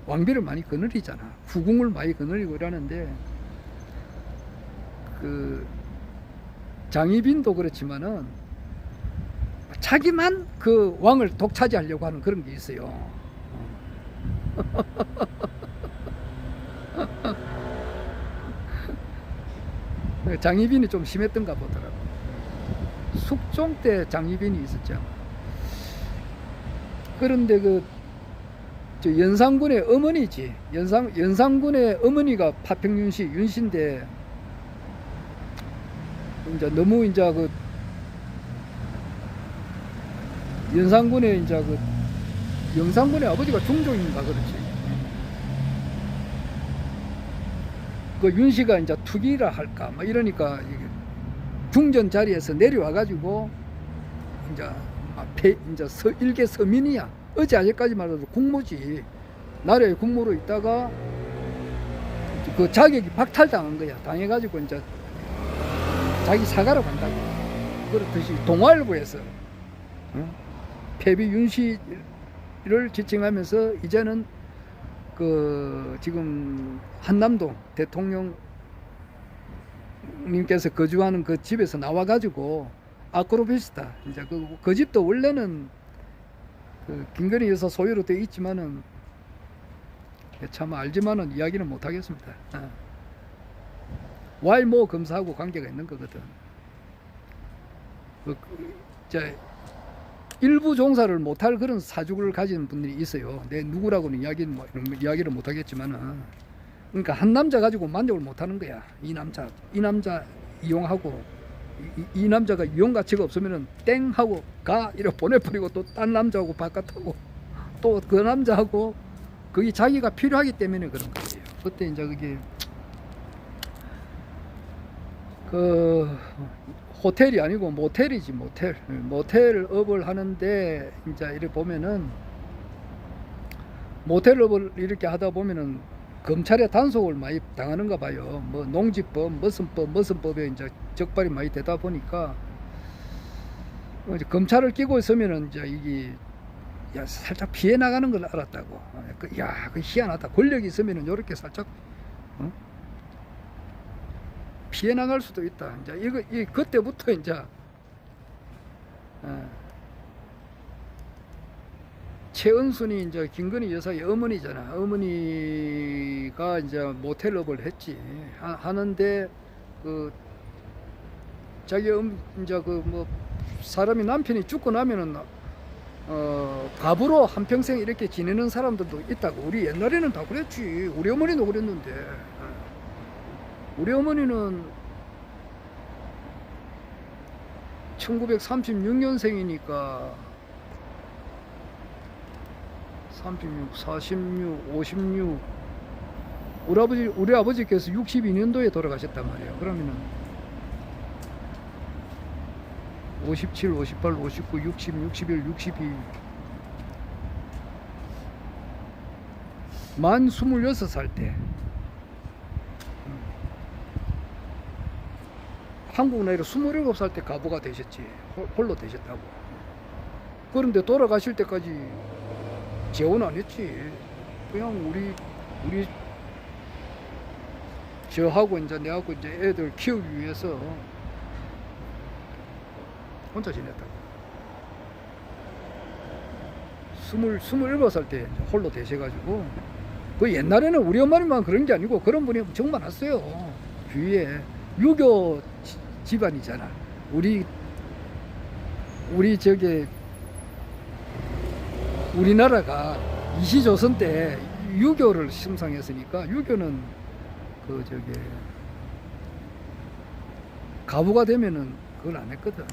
왕비를 많이 거느리잖아. 후궁을 많이 거느리고 이러는데 그 장희빈도 그렇지만은 자기만 그 왕을 독차지하려고 하는 그런 게 있어요. 장희빈이 좀 심했던가 보더라고. 숙종 때 장희빈이 있었죠. 그런데 저 연산군의 어머니지. 연산군의 어머니가 파평윤씨 윤씨인데 이제 너무 이제 연산군의 이제 영산군의 아버지가 중종인가 그렇지. 그 윤씨가 이제 투기라 할까 뭐 이러니까 중전 자리에서 내려와 가지고 이제 일개 서민이야. 어제 아직까지만 해도 국무지. 나라의 국무로 있다가 그 자격이 박탈당한 거야. 당해가지고 이제 자기 사가러 간다고. 그렇듯이 동아일보에서 패비 윤씨를 지칭하면서 이제는 그 지금 한남동 대통령님께서 거주하는 그 집에서 나와가지고 아크로비스타 이제 그 집도 원래는 그 김건희 여사 소유로 되어 있지만은 참 알지만은 이야기는 못 하겠습니다. 와이모 검사하고 관계가 있는 거거든. 이제 일부 종사를 못할 그런 사주를 가진 분들이 있어요. 내 누구라고는 이야기를 못 하겠지만은, 그러니까 한 남자 가지고 만족을 못 하는 거야. 이 남자 이용하고, 이 남자가 이용 가치가 없으면은 땡 하고 가 이렇게 보내버리고 또 딴 남자하고 바깥하고 또 그 남자하고 그게 자기가 필요하기 때문에 그런 거예요. 그때 이제 그게 그 호텔이 아니고 모텔이지, 모텔업을 하는데 이제 이렇게 보면은 모텔업을 이렇게 하다 보면은 검찰의 단속을 많이 당하는가 봐요. 뭐 농지법, 무슨 법에 이제 적발이 많이 되다 보니까 이제 검찰을 끼고 있으면은 이제 이게 살짝 피해 나가는 걸 알았다고. 그 희한하다. 권력이 있으면은 요렇게 살짝 피해 나갈 수도 있다. 이제 그때부터 이제 최은순이 이제 김건희 여사의 어머니잖아. 어머니가 이제 모텔업을 했지. 하는데 그 자기 이제 그 뭐 사람이 남편이 죽고 나면은 갑으로 한평생 이렇게 지내는 사람들도 있다고. 우리 옛날에는 다 그랬지. 우리 어머니도 그랬는데. 우리 어머니는 1936년생이니까 36, 46, 56 우리 아버지께서 62년도에 돌아가셨단 말이에요. 그러면은 57, 58, 59, 60, 61, 62 만 26살 때 한국 나이로 27살 때 가부가 되셨지. 홀로 되셨다고. 그런데 돌아가실 때까지 재혼 안 했지. 그냥 우리 저하고 이제 내하고 이제 애들 키우기 위해서 혼자 지냈다고. 27살 때 홀로 되셔가지고, 그 옛날에는 우리 엄마만 그런 게 아니고 그런 분이 정말 많았어요. 주위에. 유교 집안이잖아. 우리 우리나라가 이시조선 때 유교를 심상했으니까, 유교는 가부가 되면은 그걸 안 했거든.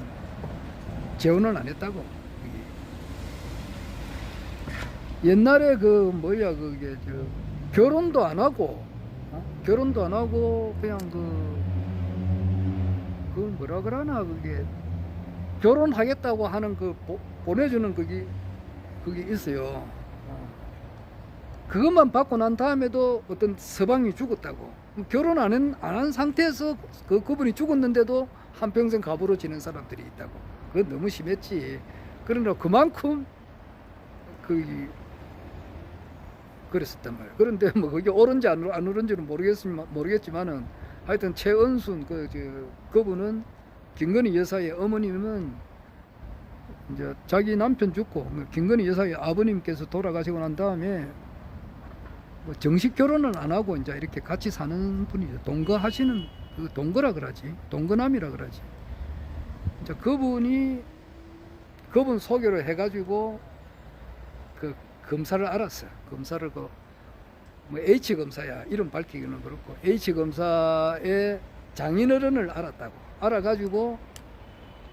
재혼을 안 했다고. 옛날에 결혼도 안 하고 그냥 그 뭐라 그러나, 그게 결혼하겠다고 하는 보내주는 그게 있어요. 그것만 받고 난 다음에도 어떤 서방이 죽었다고. 결혼 안 한 상태에서 그분이 죽었는데도 한평생 가부로 지낸 사람들이 있다고. 그건 너무 심했지. 그러나 그만큼 그랬었단 말이에요. 그런데 뭐 그게 옳은지 안 옳은지는 모르겠지만은 하여튼 최은순 그분은 김건희 여사의 어머님은 이제 자기 남편 죽고 김건희 여사의 아버님께서 돌아가시고 난 다음에 뭐 정식 결혼은 안 하고 이제 이렇게 같이 사는 분이죠. 동거하시는 동거라 그러지. 동거남이라 그러지. 이제 그분 소개로 해가지고 그 검사를 알았어. 검사를 뭐 H 검사야. 이름 밝히기는 그렇고 H 검사의 장인어른을 알았다고. 알아가지고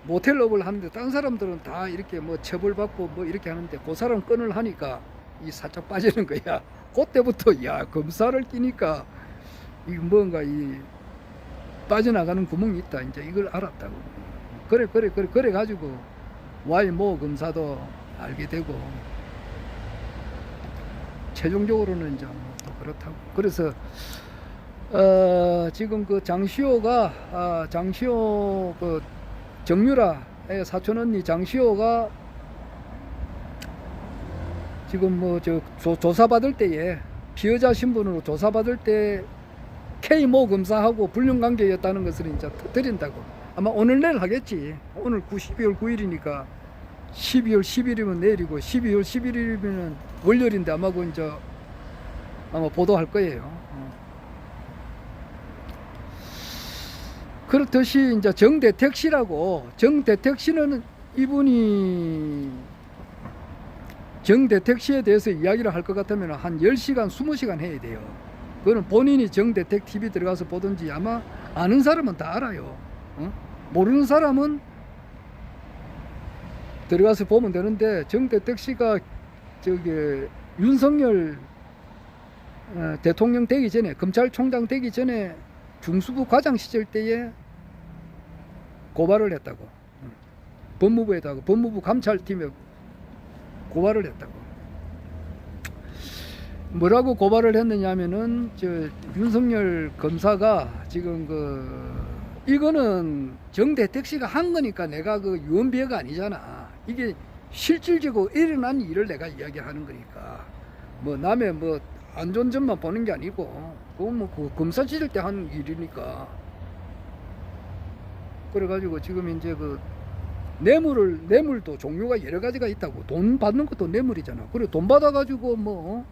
모텔업을 하는데 딴 사람들은 다 이렇게 뭐 처벌받고 뭐 이렇게 하는데 그 사람 건을 하니까 이 살짝 빠지는 거야. 그때부터 검사를 끼니까 이 뭔가 이 빠져나가는 구멍이 있다. 이제 이걸 알았다고. 그래 가지고 와이모 검사도 알게 되고, 최종적으로는 이제 또 그렇다고. 그래서 지금 그 장시호가 정유라의 사촌 언니 장시호가 지금 뭐 조사 받을 때에 피해자 신분으로 조사받을 때 K모 검사하고 불륜관계였다는 것을 이제 터뜨린다고. 아마 오늘 내일 하겠지. 오늘 12월 9일이니까 12월 10일이면 내일이고 12월 11일이면 월요일인데 아마 그 이제 아마 보도할 거예요. 그렇듯이 이제 정대택 씨라고, 정대택 씨는 이분이 정대택 씨에 대해서 이야기를 할 것 같으면 한 10시간, 20시간 해야 돼요. 그거는 본인이 정대택 TV 들어가서 보든지 아마 아는 사람은 다 알아요. 모르는 사람은 들어가서 보면 되는데, 정대택 씨가 저기 윤석열 대통령 되기 전에, 검찰총장 되기 전에 중수부 과장 시절 때에 고발을 했다고. 법무부에다가, 법무부 감찰팀에 고발을 했다고. 뭐라고 고발을 했느냐 하면은, 저 윤석열 검사가 지금 이거는 정대택 씨가 한 거니까 내가 유언비어가 아니잖아. 이게 실질적으로 일어난 일을 내가 이야기하는 거니까. 뭐 남의 뭐 안 좋은 점만 보는 게 아니고, 그건 뭐 검사 시절 때 한 일이니까. 그래가지고 지금 이제 뇌물도 종류가 여러 가지가 있다고. 돈 받는 것도 뇌물이잖아. 그래, 돈 받아가지고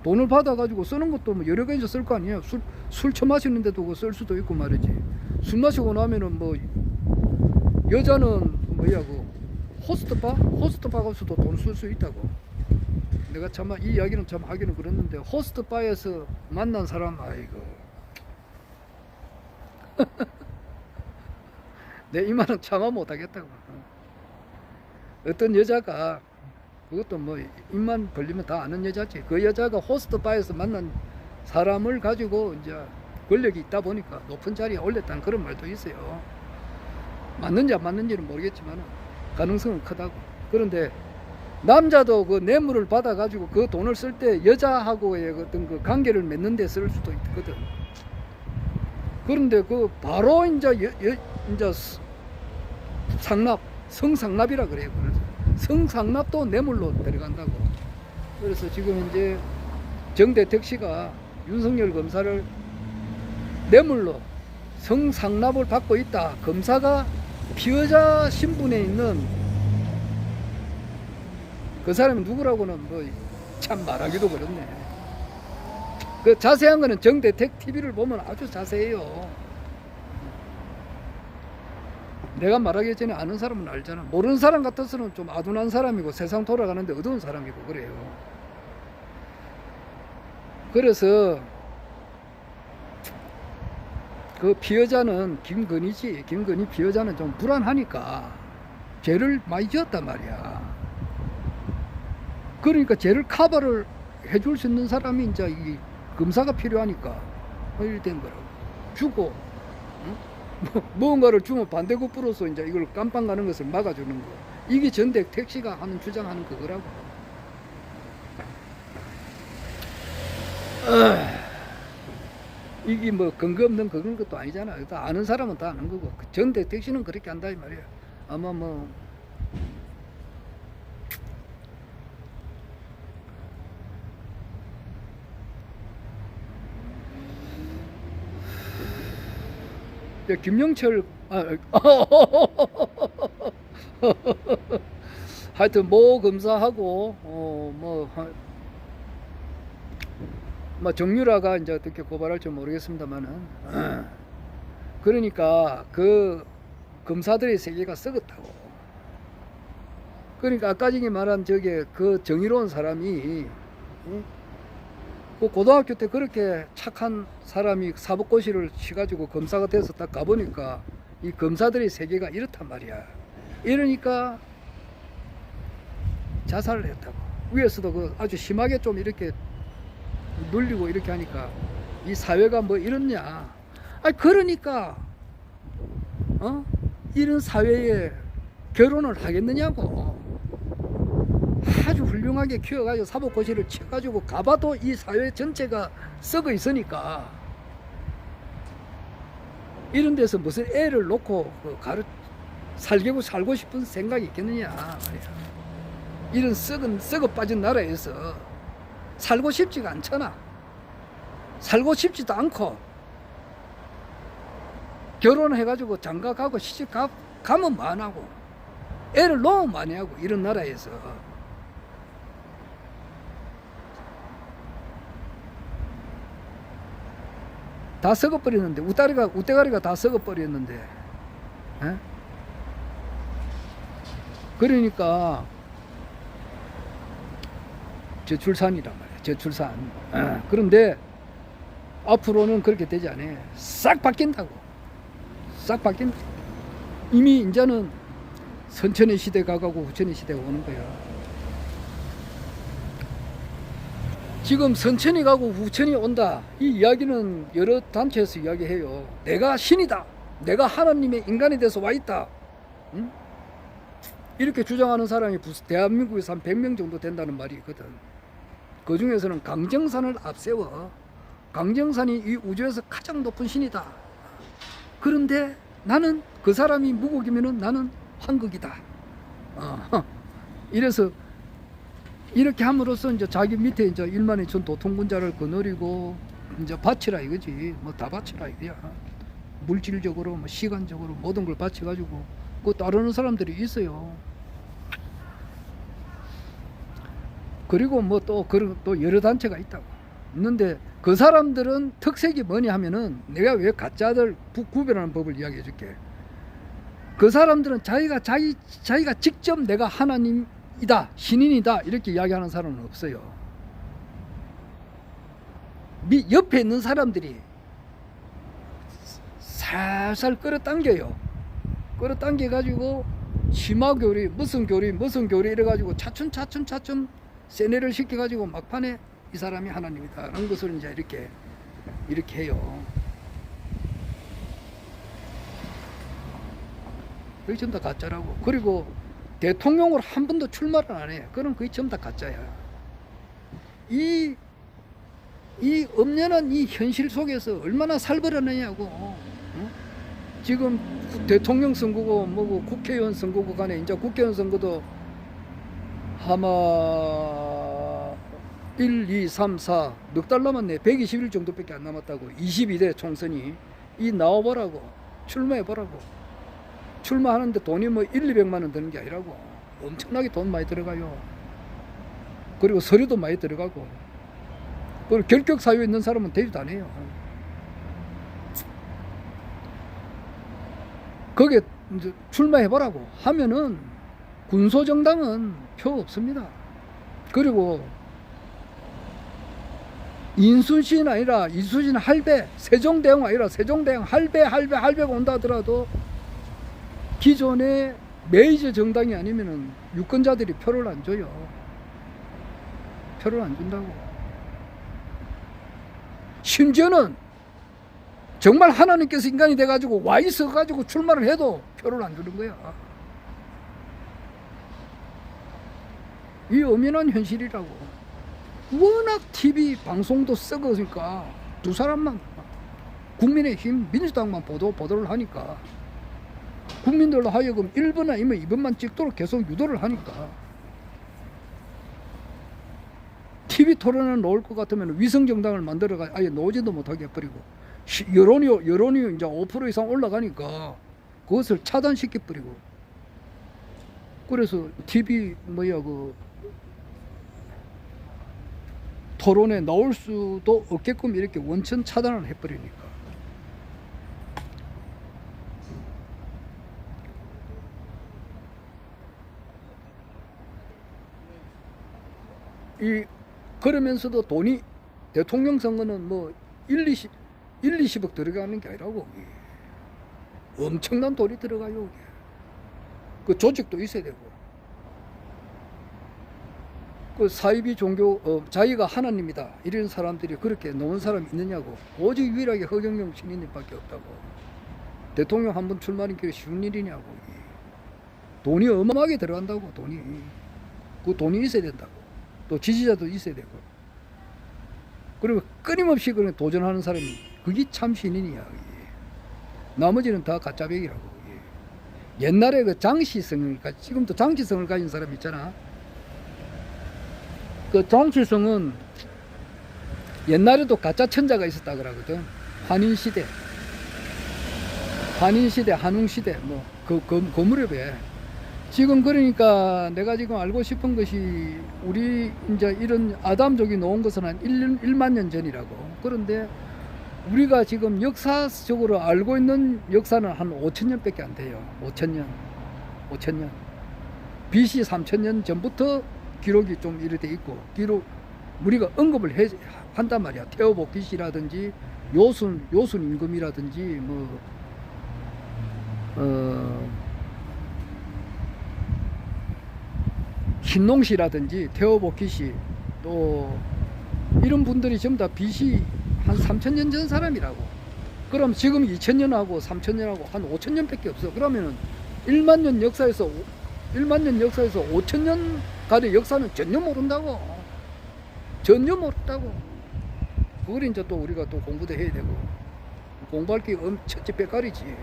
돈을 받아가지고 쓰는 것도 뭐 여러 가지 쓸 거 아니에요. 술 처마시는데도 그거 쓸 수도 있고 말이지. 술 마시고 나면은 뭐, 여자는 뭐야, 호스트바 가서도 돈 쓸 수 있다고. 내가 참, 이 이야기는 참 하기는 그랬는데, 호스트바에서 만난 사람, 아이고. 내 이 말은 참아 못하겠다고. 어떤 여자가, 그것도 뭐 입만 벌리면 다 아는 여자지. 그 여자가 호스트바에서 만난 사람을 가지고 이제 권력이 있다 보니까 높은 자리에 올렸다는 그런 말도 있어요. 맞는지 안 맞는지는 모르겠지만 가능성은 크다고. 그런데 남자도 그 뇌물을 받아 가지고 그 돈을 쓸 때 여자하고의 어떤 그 관계를 맺는 데 쓸 수도 있거든. 그런데 바로 이제 성상납이라 그래요. 그래서 성상납도 뇌물로 들어간다고. 그래서 지금 이제 정대택 씨가 윤석열 검사를 뇌물로 성상납을 받고 있다. 검사가 피해자 신분에 있는 그 사람이 누구라고는 뭐 참 말하기도 그렇네. 그 자세한 거는 정대택 TV를 보면 아주 자세해요. 내가 말하기 전에 아는 사람은 알잖아. 모르는 사람 같아서는 좀 아둔한 사람이고 세상 돌아가는데 어두운 사람이고 그래요. 그래서 그 피해자는 김건희지. 김건희 피해자는 좀 불안하니까 죄를 많이 지었단 말이야. 그러니까 죄를 커버를 해줄 수 있는 사람이 이제 이 검사가 필요하니까 이렇게 된 거라고. 주고 무언가를 주면 반대급부로서 이제 이걸 깜빵 가는 것을 막아주는 거. 이게 정대택 씨가 주장하는 그거라고. 이게 뭐 근거 없는 그런 것도 아니잖아. 다 아는 사람은 다 아는 거고. 정대택 씨는 그렇게 한다 이 말이야. 아마 뭐 김영철 하여튼 모 검사하고 뭐 정유라가 이제 어떻게 고발할지 모르겠습니다만은 그러니까 그 검사들의 세계가 썩었다고. 그러니까 아까 전에 말한 그 정의로운 사람이 그 고등학교 때 그렇게 착한 사람이 사법고시를 치가지고 검사가 돼서 딱 가보니까 이 검사들의 세계가 이렇단 말이야. 이러니까 자살을 했다고. 위에서도 아주 심하게 좀 이렇게 눌리고 이렇게 하니까 이 사회가 뭐 이렇냐. 그러니까 이런 사회에 결혼을 하겠느냐고. 아주 훌륭하게 키워가지고 사법고시를 쳐가지고 가봐도 이 사회 전체가 썩어 있으니까 이런 데서 무슨 애를 놓고 살고 싶은 생각이 있겠느냐 말이야. 이런 썩어 빠진 나라에서 살고 싶지가 않잖아. 살고 싶지도 않고 결혼해가지고 장가가고 시집가면 뭐하고 애를 너무 많이 하고 이런 나라에서 다 썩어버렸는데 웃대가리가 다 썩어버렸는데 에? 그러니까 저출산이란 말이에요. 저출산. 그런데 앞으로는 그렇게 되지 않아요. 싹 바뀐다고. 싹 바뀐다. 이미 이제는 선천의 시대가 가고 후천의 시대가 오는 거야. 지금 선천이 가고 후천이 온다. 이 이야기는 여러 단체에서 이야기해요. 내가 신이다. 내가 하나님의 인간이 돼서 와 있다. 응? 이렇게 주장하는 사람이 대한민국에서 한 100명 정도 된다는 말이 있거든. 그 중에서는 강정산을 앞세워. 강정산이 이 우주에서 가장 높은 신이다. 그런데 나는 그 사람이 무국이면은 나는 황극이다. 이래서 이렇게 함으로써 이제 자기 밑에 이제 1만 2천 도통군자를 거느리고 이제 바치라 이거지. 뭐 다 바치라 이거야. 물질적으로 뭐 시간적으로 모든 걸 바쳐가지고 그 따르는 사람들이 있어요. 그리고 뭐 또 여러 단체가 있다고. 있는데 그 사람들은 특색이 뭐냐 하면은 내가 왜 가짜들 구별하는 법을 이야기해 줄게. 그 사람들은 자기가 직접 내가 하나님이다, 신인이다 이렇게 이야기하는 사람은 없어요. 옆에 있는 사람들이 살살 끌어당겨요. 끌어당겨가지고 심화교리 무슨 교리 이래가지고 차츰 세뇌를 시켜가지고 막판에 이 사람이 하나님이다 라는 것을 이제 이렇게 해요. 그게 전부 다 가짜라고. 그리고 대통령으로 한 번도 출마를 안 해. 그럼 그게 전부 다 가짜야. 이 엄연한 이 현실 속에서 얼마나 살벌하느냐고. 응? 지금 대통령 선거고 뭐고 국회의원 선거고 간에 이제 국회의원 선거도 아마 1, 2, 3, 4 넉 달 남았네. 120일 정도밖에 안 남았다고. 22대 총선이. 이 나와보라고. 출마해보라고. 출마하는데 돈이 뭐 1, 200만 원 드는 게 아니라고. 엄청나게 돈 많이 들어가요. 그리고 서류도 많이 들어가고. 그리고 결격 사유에 있는 사람은 대비도 안 해요. 거기에 이제 출마해보라고 하면은 군소정당은 표 없습니다. 그리고 인순신 아니라 인순신 할배, 세종대왕 아니라 세종대왕 할배가 온다 하더라도 기존의 메이저 정당이 아니면은 유권자들이 표를 안 줘요. 표를 안 준다고. 심지어는 정말 하나님께서 인간이 돼가지고 와 있어가지고 출마를 해도 표를 안 주는 거야. 이 엄연한 현실이라고. 워낙 TV 방송도 썩으니까 두 사람만 국민의힘 민주당만 보도를 하니까 국민들로 하여금 1번 아니면 2번만 찍도록 계속 유도를 하니까 TV 토론에 놓을 것 같으면 위성정당을 만들어가 아예 놓지도 못하게 해버리고 여론이 이제 5% 이상 올라가니까 그것을 차단시켜버리고 그래서 TV 토론에 나올 수도 없게끔 이렇게 원천 차단을 해버리니까. 그러면서도 돈이 대통령 선거는 뭐 20억 들어가는 게 아니라고. 엄청난 돈이 들어가요. 그 조직도 있어야 되고. 그 사이비 종교 자기가 하나님이다 이런 사람들이 그렇게 놓은 사람이 있느냐고. 오직 유일하게 허경영 신인님밖에 없다고. 대통령 한 번 출마하는 게 쉬운 일이냐고. 돈이 어마어마하게 들어간다고. 그 돈이 있어야 된다고. 또 지지자도 있어야 되고. 그리고 끊임없이 그냥 도전하는 사람이 그게 참 신인이야. 나머지는 다 가짜백이라고. 옛날에 그 장시성을 지금도 장시성을 가진 사람 있잖아. 그 장시성은 옛날에도 가짜 천자가 있었다 그러거든. 환인시대, 환인시대, 한웅시대, 뭐, 그 무렵에. 지금 그러니까 내가 지금 알고 싶은 것이 우리 이제 이런 아담족이 놓은 것은 한 1만 년 전이라고. 그런데 우리가 지금 역사적으로 알고 있는 역사는 한 5천 년밖에 안 돼요. 5천 년. 5천 년. BC 3천 년 전부터 기록이 좀 이렇게 있고, 우리가 언급을 한단 말이야. 테오보키시라든지 요순 임금이라든지 뭐 신농시라든지 테오보키시 또 이런 분들이 전부 다 BC 한 3,000년 전 사람이라고. 그럼 지금 2,000년하고 3,000년하고 한 5,000년밖에 없어. 그러면은 1만 년 역사에서 5,000년간의 역사는 전혀 모른다고. 전혀 모른다고. 그걸 이제 또 우리가 또 공부도 해야 되고. 공부할 게 천지백갈이지.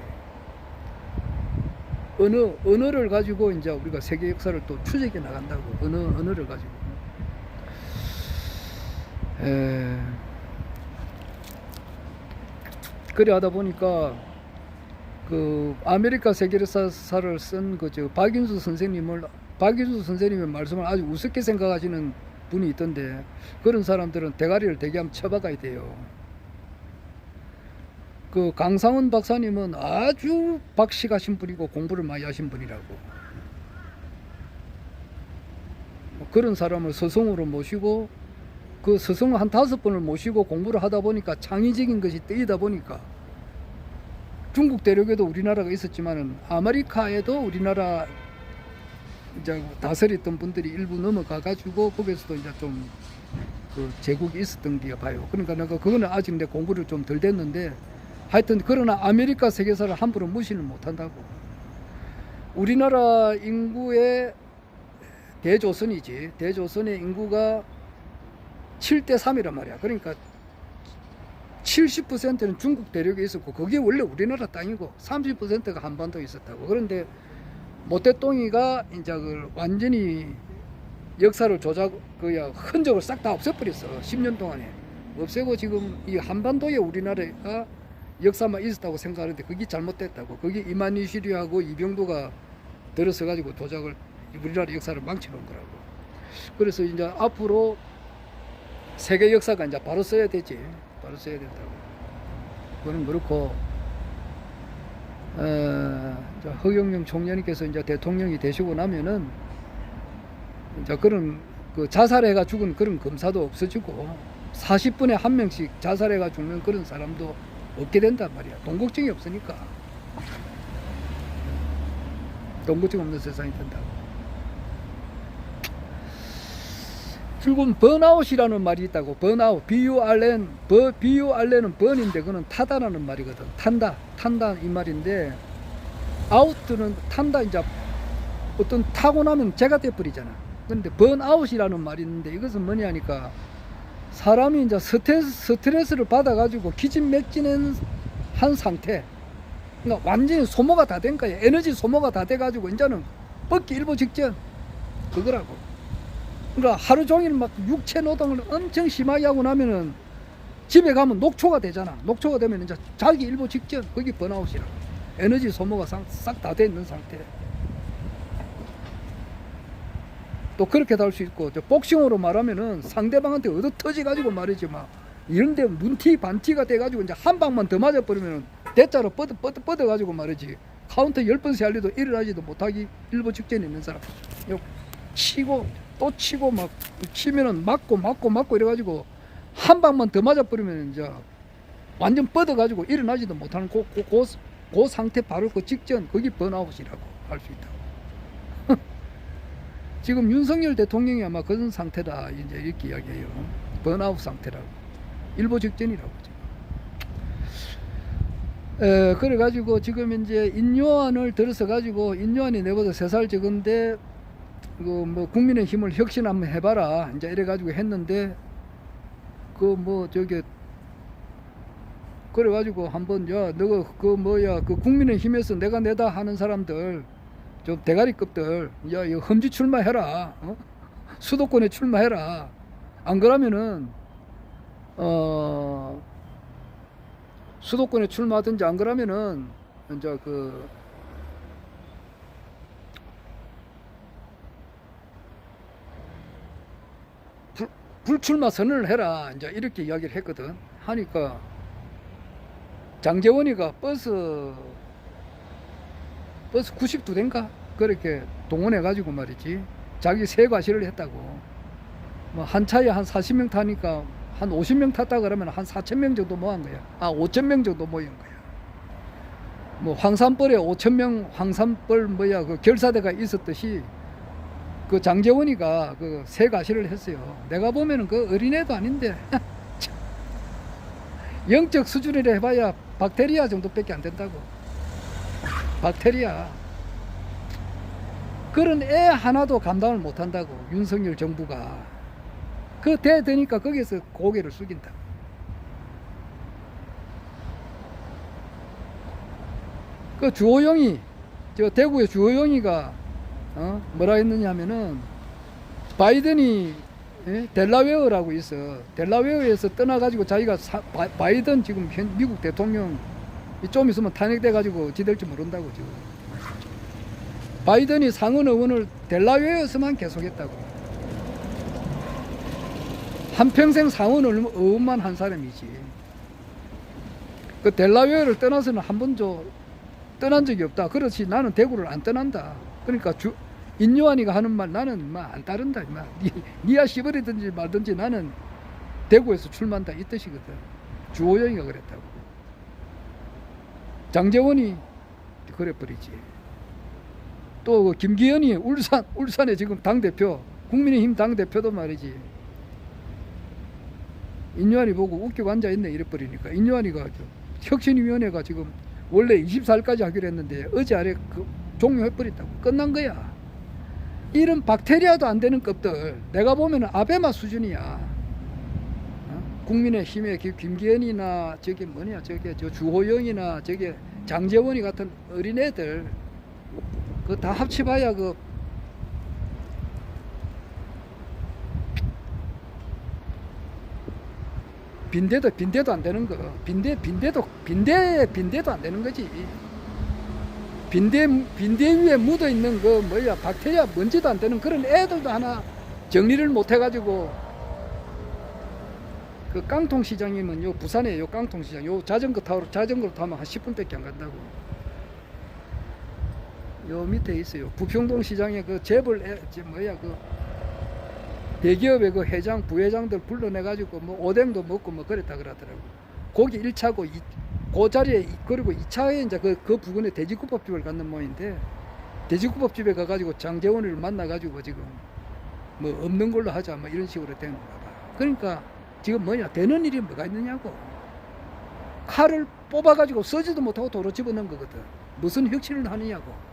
언어를 가지고 이제 우리가 세계 역사를 또 추적해 나간다고. 언어를 가지고. 그래 하다 보니까 그 아메리카 세계사를 쓴 박인수 선생님의 말씀을 아주 우습게 생각하시는 분이 있던데, 그런 사람들은 대가리를 되게 한번 쳐박아야 돼요. 그 강상훈 박사님은 아주 박식하신 분이고 공부를 많이 하신 분이라고. 그런 사람을 스승으로 모시고, 그 스승을 한 5번을 모시고 공부를 하다 보니까 창의적인 것이 뜨이다 보니까 중국 대륙에도 우리나라가 있었지만은 아메리카에도 우리나라 이제 다스렸던 분들이 일부 넘어가 가지고 거기서도 이제 좀 그 제국이 있었던 게 봐요. 그러니까 내가 그거는 아직 내 공부를 좀 덜 됐는데, 하여튼 그러나 아메리카 세계사를 함부로 무시는 못한다고. 우리나라 인구의 대조선이지. 대조선의 인구가 7대 3이란 말이야. 그러니까 70%는 중국 대륙에 있었고, 그게 원래 우리나라 땅이고 30%가 한반도에 있었다고. 그런데 모태똥이가 이제 완전히 역사를 흔적을 싹 다 없애버렸어. 10년 동안에 없애고 지금 이 한반도에 우리나라가 역사만 있었다고 생각하는데 그게 잘못됐다고. 그게 이만희실이하고 이병도가 들어서 가지고 우리나라 역사를 망쳐놓은 거라고. 그래서 이제 앞으로 세계 역사가 이제 바로 써야 되지. 바로 써야 된다고. 그건 그렇고, 허경영 총리님께서 이제 대통령이 되시고 나면은 이제 그런 자살해가 죽은 그런 검사도 없어지고 40분에 한 명씩 자살해가 죽는 그런 사람도 없게 된단 말이야. 돈 걱정이 없으니까. 돈 걱정 없는 세상이 된다고. 결국은 번아웃이라는 말이 있다고. 번아웃, BURN은 번인데 그거는 타다라는 말이거든. 탄다 이 말인데, 아웃은 탄다, 이제 어떤 타고 나면 죄가 돼버리잖아. 근데 번아웃이라는 말이 있는데, 이것은 뭐냐 하니까 사람이 이제 스트레스를 받아가지고 기진맥진한 상태. 그러니까 완전히 소모가 다 된 거야. 에너지 소모가 다 돼가지고 이제는 뻗기 일보 직전. 그거라고. 그러니까 하루 종일 막 육체 노동을 엄청 심하게 하고 나면은 집에 가면 녹초가 되잖아. 녹초가 되면 이제 자기 일보 직전. 그게 번아웃이라고. 에너지 소모가 싹 다 돼 있는 상태. 또 그렇게도 할 수 있고, 복싱으로 말하면은 상대방한테 얻어 터지 가지고 말이지, 막 이런데 문티 반티가 돼 가지고 이제 한 방만 더 맞아 버리면은 대자로 뻗어 가지고 말이지, 카운터 10번 살려도 일어나지도 못하기 일보 직전에 있는 사람, 치고 또 치고 막 치면은 맞고 이래 가지고 한 방만 더 맞아 버리면 이제 완전 뻗어 가지고 일어나지도 못하는 그 상태, 바로 그 직전, 그게 번아웃이라고 할 수 있다고. 지금 윤석열 대통령이 아마 그런 상태다, 이제 이렇게 이야기해요. 번아웃 상태라고. 일보 직전이라고. 그래가지고 지금 이제 인요안을 들어서 가지고, 인요안이 내보다 3살 적은데, 국민의힘을 혁신 한번 해봐라. 이제 이래가지고 했는데, 그래가지고 한번, 너가 국민의힘에서 내가 내다 하는 사람들, 좀 대가리급들, 이거 험지 출마해라. 수도권에 출마해라. 안 그러면은 수도권에 출마하든지 안 그러면은 이제 그 불출마 선언을 해라 이제 이렇게 이야기를 했거든. 하니까 장재원이가 버스 92대인가 그렇게 동원해 가지고 말이지 자기 새 과시를 했다고. 뭐 한 차에 한 40명 타니까 한 50명 탔다 그러면 한 4,000명 정도 모은 거야. 5,000명 정도 모인 거야. 뭐 황산벌에 5,000명 황산벌 그 결사대가 있었듯이 그 장재원이가 그 새 가시를 했어요. 내가 보면은 그 어린애도 아닌데 영적 수준이라 해봐야 박테리아 정도밖에 안 된다고. 박테리아. 그런 애 하나도 감당을 못 한다고 윤석열 정부가. 그 되니까 거기에서 고개를 숙인다. 그 주호영이 저 대구의 주호영이가 뭐라 했느냐면은 바이든이 델라웨어라고 있어. 델라웨어에서 떠나가지고 자기가 바이든 지금 미국 대통령 좀 있으면 탄핵돼 가지고 지될지 모른다고 지금. 바이든이 상원 의원을 델라웨어에서만 계속했다고. 한평생 상원 의원만 한 사람이지. 그 델라웨어를 떠나서는 한 번도 떠난 적이 없다. 그렇지 나는 대구를 안 떠난다. 그러니까 인요한이가 하는 말 나는 안 따른다. 니야 씹어리든지 말든지 나는 대구에서 출마한다 이 뜻이거든. 주호영이가 그랬다고. 장재원이 그래버리지. 또 그 김기현이 울산에 지금 당대표 국민의힘 당대표도 말이지. 인요한이 보고 웃기고 앉아있네 이래버리니까 인요한이가 혁신위원회가 지금 원래 24일까지 하기로 했는데 어제 아래 종료해버렸다고. 끝난 거야. 이런 박테리아도 안 되는 것들 내가 보면 아베마 수준이야. 국민의힘의 김기현이나 저게 뭐냐 저게 저 주호영이나 저게 장재원이 같은 어린애들 그 다 합쳐봐야 그 빈대도 안 되는 거. 빈대도 안 되는 거지. 빈대 위에 묻어 있는 그 박테리아 먼지도 안 되는 그런 애들도 하나 정리를 못 해가지고 그 깡통 시장이면 요 부산에 요 깡통 시장 요 자전거로 타면 한 10분밖에 안 간다고. 요 밑에 있어요. 부평동 시장에 그 재벌 그 대기업의 그 회장, 부회장들 불러내가지고 뭐 오뎅도 먹고 뭐 그랬다 그러더라고. 거기 1차고 그 자리에 그리고 2차에 이제 그 부근에 돼지국밥집을 갔는 모인데 돼지국밥집에 가가지고 장재원을 만나가지고 지금 뭐 없는 걸로 하자 뭐 이런 식으로 된 건가 봐. 그러니까 지금 되는 일이 뭐가 있느냐고. 칼을 뽑아가지고 써지도 못하고 도로 집어넣은 거거든. 무슨 혁신을 하느냐고.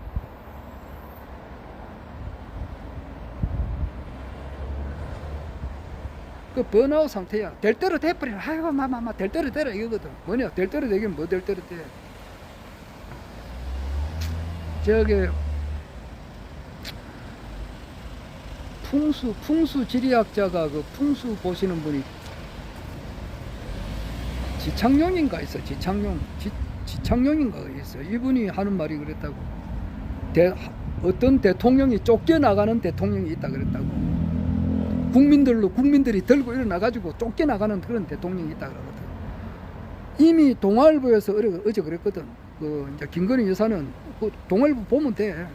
그 번아웃 상태야. 될 대로 돼버려. 아이고 마마마 될 대로 되라 이거거든. 될 대로 되긴 뭐 될 대로 돼. 저기 풍수 지리학자가 그 풍수 보시는 분이 지창용인가 있어. 지창용인가 있어. 이분이 하는 말이 그랬다고. 어떤 대통령이 쫓겨나가는 대통령이 있다 그랬다고. 국민들이 들고 일어나가지고 쫓겨나가는 그런 대통령이 있다 그러거든. 이미 동아일보에서 어제 그랬거든. 그 이제 김건희 여사는 그 동아일보 보면 돼.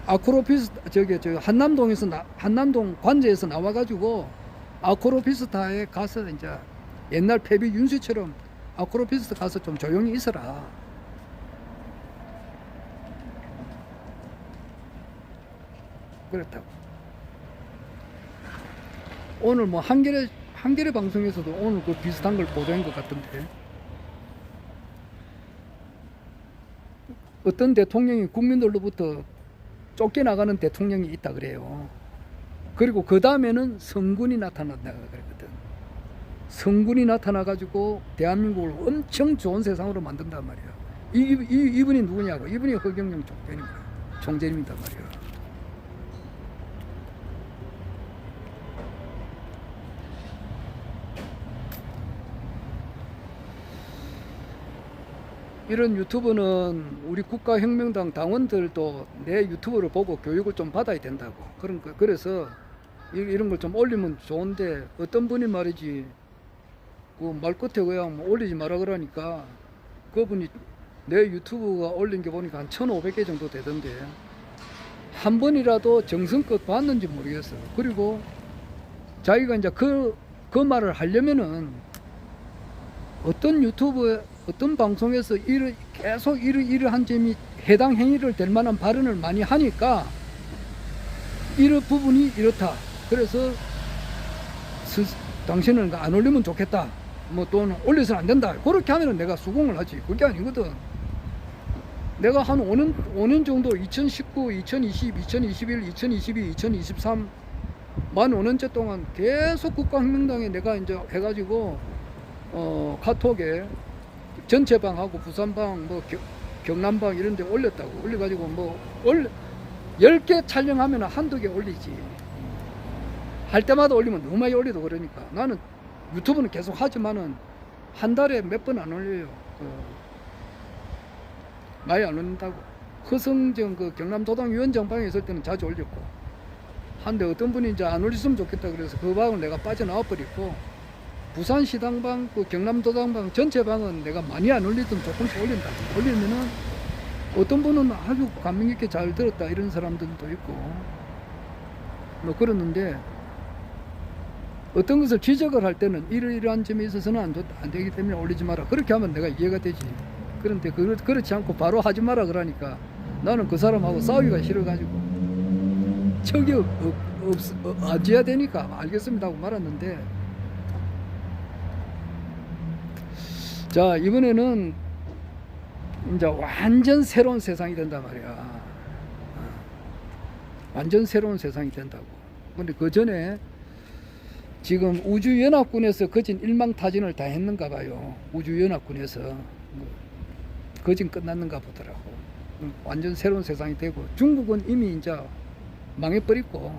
아크로피스타 한남동 관제에서 나와가지고 아크로피스타에 가서 이제 옛날 패비 윤수처럼 아크로피스타 가서 좀 조용히 있어라. 그랬다고. 오늘 뭐 한겨레 방송에서도 오늘 그 비슷한 걸 보도한 것 같던데. 어떤 대통령이 국민들로부터 쫓겨나가는 대통령이 있다 그래요. 그리고 그 다음에는 성군이 나타난다 그랬거든. 성군이 나타나가지고 대한민국을 엄청 좋은 세상으로 만든단 말이야. 이분이 누구냐고. 이분이 허경영 총재입니다 말이야. 이런 유튜브는 우리 국가혁명당 당원들도 내 유튜브를 보고 교육을 좀 받아야 된다고. 그래서 이런 걸 좀 올리면 좋은데 어떤 분이 말이지 그 말끝에 그냥 뭐 올리지 마라 그러니까 그분이 내 유튜브가 올린 게 보니까 한 1500개 정도 되던데 한 번이라도 정성껏 봤는지 모르겠어. 그리고 자기가 이제 그 말을 하려면은 어떤 유튜브에 어떤 방송에서 계속 이러한 점이 해당 행위를 될 만한 발언을 많이 하니까 이런 부분이 이렇다. 그래서 당신은 안 올리면 좋겠다. 뭐 또는 올려서는 안 된다. 그렇게 하면 내가 수긍을 하지. 그게 아니거든. 내가 한 5년 정도 2019, 2020, 2021, 2022, 2023 만 5년째 동안 계속 국가혁명당에 내가 이제 해가지고 카톡에 전체방하고 부산방 뭐 경남방 이런 데 올렸다고. 올려가지고 뭐 10개 촬영하면 한두 개 올리지. 할 때마다 올리면 너무 많이 올리도 그러니까 나는 유튜브는 계속 하지만은 한 달에 몇 번 안 올려요. 많이 안 올린다고. 허성정 그 경남도당위원장 방에 있을 때는 자주 올렸고 한데 어떤 분이 이제 안 올렸으면 좋겠다 그래서 그 방을 내가 빠져나와 버리고 부산시당방 그 경남도당방 전체 방은 내가 많이 안 올리든 조금씩 올린다. 올리면은 어떤 분은 아주 감명 있게 잘 들었다 이런 사람들도 있고 뭐 그러는데 어떤 것을 지적을 할 때는 이러한 점에 있어서는 안 되기 때문에 올리지 마라. 그렇게 하면 내가 이해가 되지. 그런데 그렇지 않고 바로 하지 마라 그러니까 나는 그 사람하고 싸우기가 싫어가지고 척이 앉아야 되니까 알겠습니다 하고 말았는데 자 이번에는 이제 완전 새로운 세상이 된단 말이야. 완전 새로운 세상이 된다고. 근데 그 전에 지금 우주연합군에서 거진 일망타진을 다 했는가 봐요. 우주연합군에서 거진 끝났는가 보더라고. 완전 새로운 세상이 되고 중국은 이미 이제 망해버리고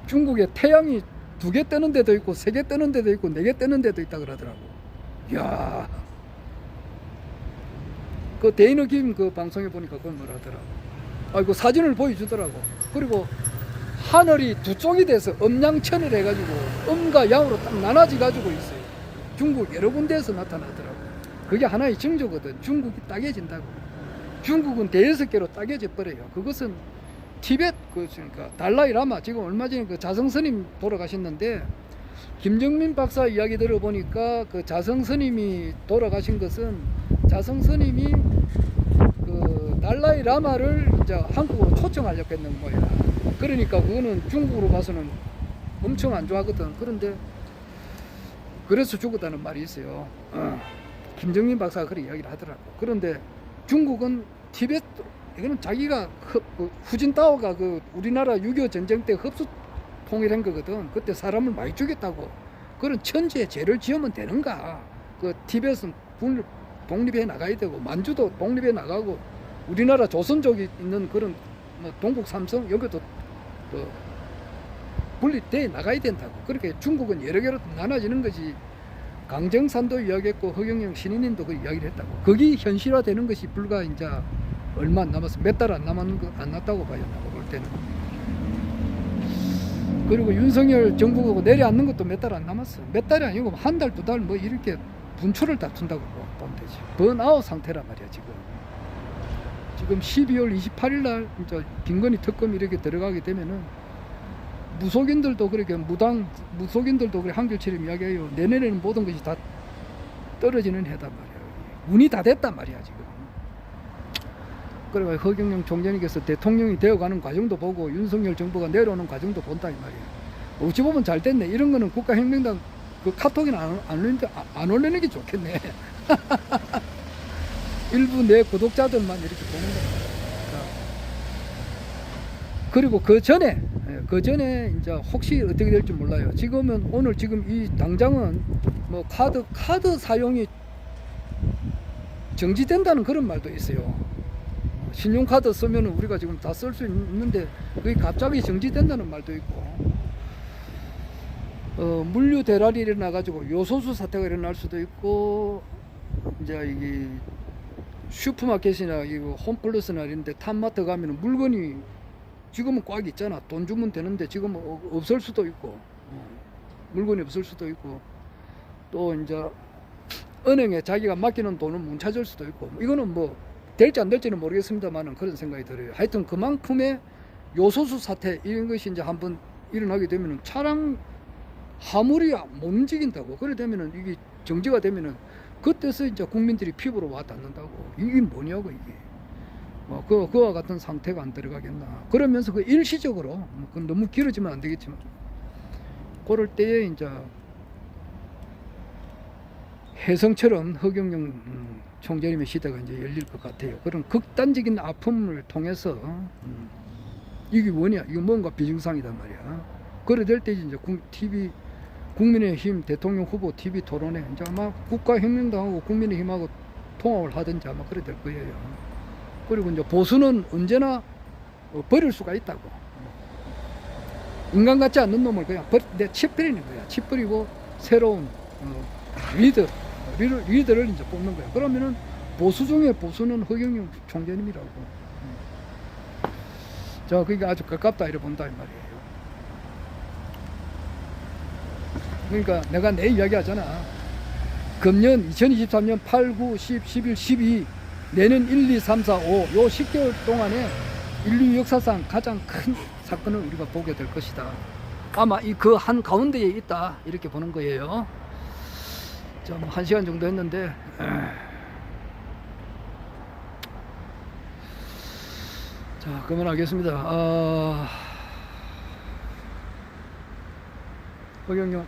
중국에 태양이 2개 뜨는 데도 있고 3개 뜨는 데도 있고 4개 뜨는 데도 있다 그러더라고. 이야 그 데이너 김 그 방송에 보니까 그건 뭐라더라고. 그 사진을 보여주더라고. 그리고 하늘이 두 쪽이 돼서 음양천을 해가지고 음과 양으로 딱 나눠져 가지고 있어요. 중국 여러 군데에서 나타나더라고. 그게 하나의 징조거든. 중국이 따개진다고. 중국은 대여섯 개로 따개져 버려요. 그것은 티벳 그러니까 달라이 라마 지금 얼마 전에 그 자성 스님 돌아가셨는데 김정민 박사 이야기 들어보니까 그 자성 스님이 돌아가신 것은 자성 스님이 그 달라이 라마를 이제 한국으로 초청하려고 했는 거야. 그러니까 그거는 중국으로 봐서는 엄청 안 좋아하거든. 그런데 그래서 죽었다는 말이 있어요. 김정민 박사가 그렇게 이야기를 하더라고. 그런데 중국은 티벳 이거는 자기가 후진타오가 그 우리나라 6.25 전쟁 때 흡수 통일한 거거든. 그때 사람을 많이 죽였다고. 그런 천지에 죄를 지으면 되는가. 그 티벳은 독립해 나가야 되고 만주도 독립해 나가고 우리나라 조선족이 있는 그런 뭐 동국 삼성 여기도 분리돼 나가야 된다고. 그렇게 중국은 여러 개로 나눠지는 것이 강정산도 이야기했고 허경영 신인님도 그 이야기를 했다고. 그게 현실화되는 것이 불과 이제 얼마 안 남았어. 몇 달 안 남았다고 봐요. 내가 볼 때는. 그리고 윤석열 정부가 내려앉는 것도 몇 달 안 남았어. 몇 달이 아니고 한 달, 2달 뭐 이렇게 분초를 다툰다고 보면 되지. 번아웃 상태란 말이야 지금. 지금 12월 28일 날 이제 김건희 특검 이렇게 들어가게 되면은 무속인들도 그렇게 무속인들도 그래 한결처럼 이야기해요. 내년에는 모든 것이 다 떨어지는 해단 말이야. 운이 다 됐단 말이야 지금. 그래가 허경영 총장님께서 대통령이 되어가는 과정도 보고 윤석열 정부가 내려오는 과정도 본다 이 말이야. 어찌 보면 잘 됐네. 이런 거는 국가혁명당 그 카톡에는 안 올리는 게 좋겠네. 일부 내 구독자들만 이렇게 보는 거야. 그리고 그 전에 이제 혹시 어떻게 될지 몰라요. 지금은 오늘 지금 이 당장은 뭐 카드 사용이 정지된다는 그런 말도 있어요. 신용카드 쓰면 우리가 지금 다 쓸 수 있는데 그게 갑자기 정지된다는 말도 있고 물류 대란이 일어나가지고 요소수 사태가 일어날 수도 있고, 이제 이게 슈퍼마켓이나 이거 홈플러스나 이런데 탑마트 가면은 물건이 지금은 꽉 있잖아. 돈 주면 되는데 지금 없을 수도 있고, 물건이 없을 수도 있고, 또 이제 은행에 자기가 맡기는 돈을 못 찾을 수도 있고, 이거는 뭐 될지 안 될지는 모르겠습니다만은 그런 생각이 들어요. 하여튼 그만큼의 요소수 사태 이런 것이 이제 한번 일어나게 되면은 차량 화물이 못 움직인다고. 그래 되면은 이게 정지가 되면은 그때서 이제 국민들이 피부로 와 닿는다고. 이게 뭐냐고 이게. 그와 같은 상태가 안 들어가겠나. 그러면서 그 일시적으로, 그건 너무 길어지면 안 되겠지만, 그럴 때에 이제 혜성처럼 허경영 총재님의 시대가 이제 열릴 것 같아요. 그런 극단적인 아픔을 통해서, 이게 뭐냐, 이거 뭔가 비정상이단 말이야. 그래 될 때 이제 TV, 국민의힘 대통령 후보 TV 토론에 이제 아마 국가혁명당하고 국민의힘하고 통합을 하든지 아마 그래 될 거예요. 그리고 이제 보수는 언제나 버릴 수가 있다고. 인간 같지 않는 놈을 그냥 치버리는 거야. 치버리고 새로운 리더를 이제 뽑는 거야. 그러면은 보수 중에 보수는 허경영 총재님이라고. 자, 그게 아주 가깝다 이래 본다 이 말이에요. 그러니까 내가 내 이야기 하잖아. 금년 2023년 8, 9, 10, 11, 12 내년 1, 2, 3, 4, 5 요 10개월 동안에 인류 역사상 가장 큰 사건을 우리가 보게 될 것이다. 아마 그 한 가운데에 있다 이렇게 보는 거예요. 자, 뭐 1시간 정도 했는데 자, 그만하겠습니다. 허경영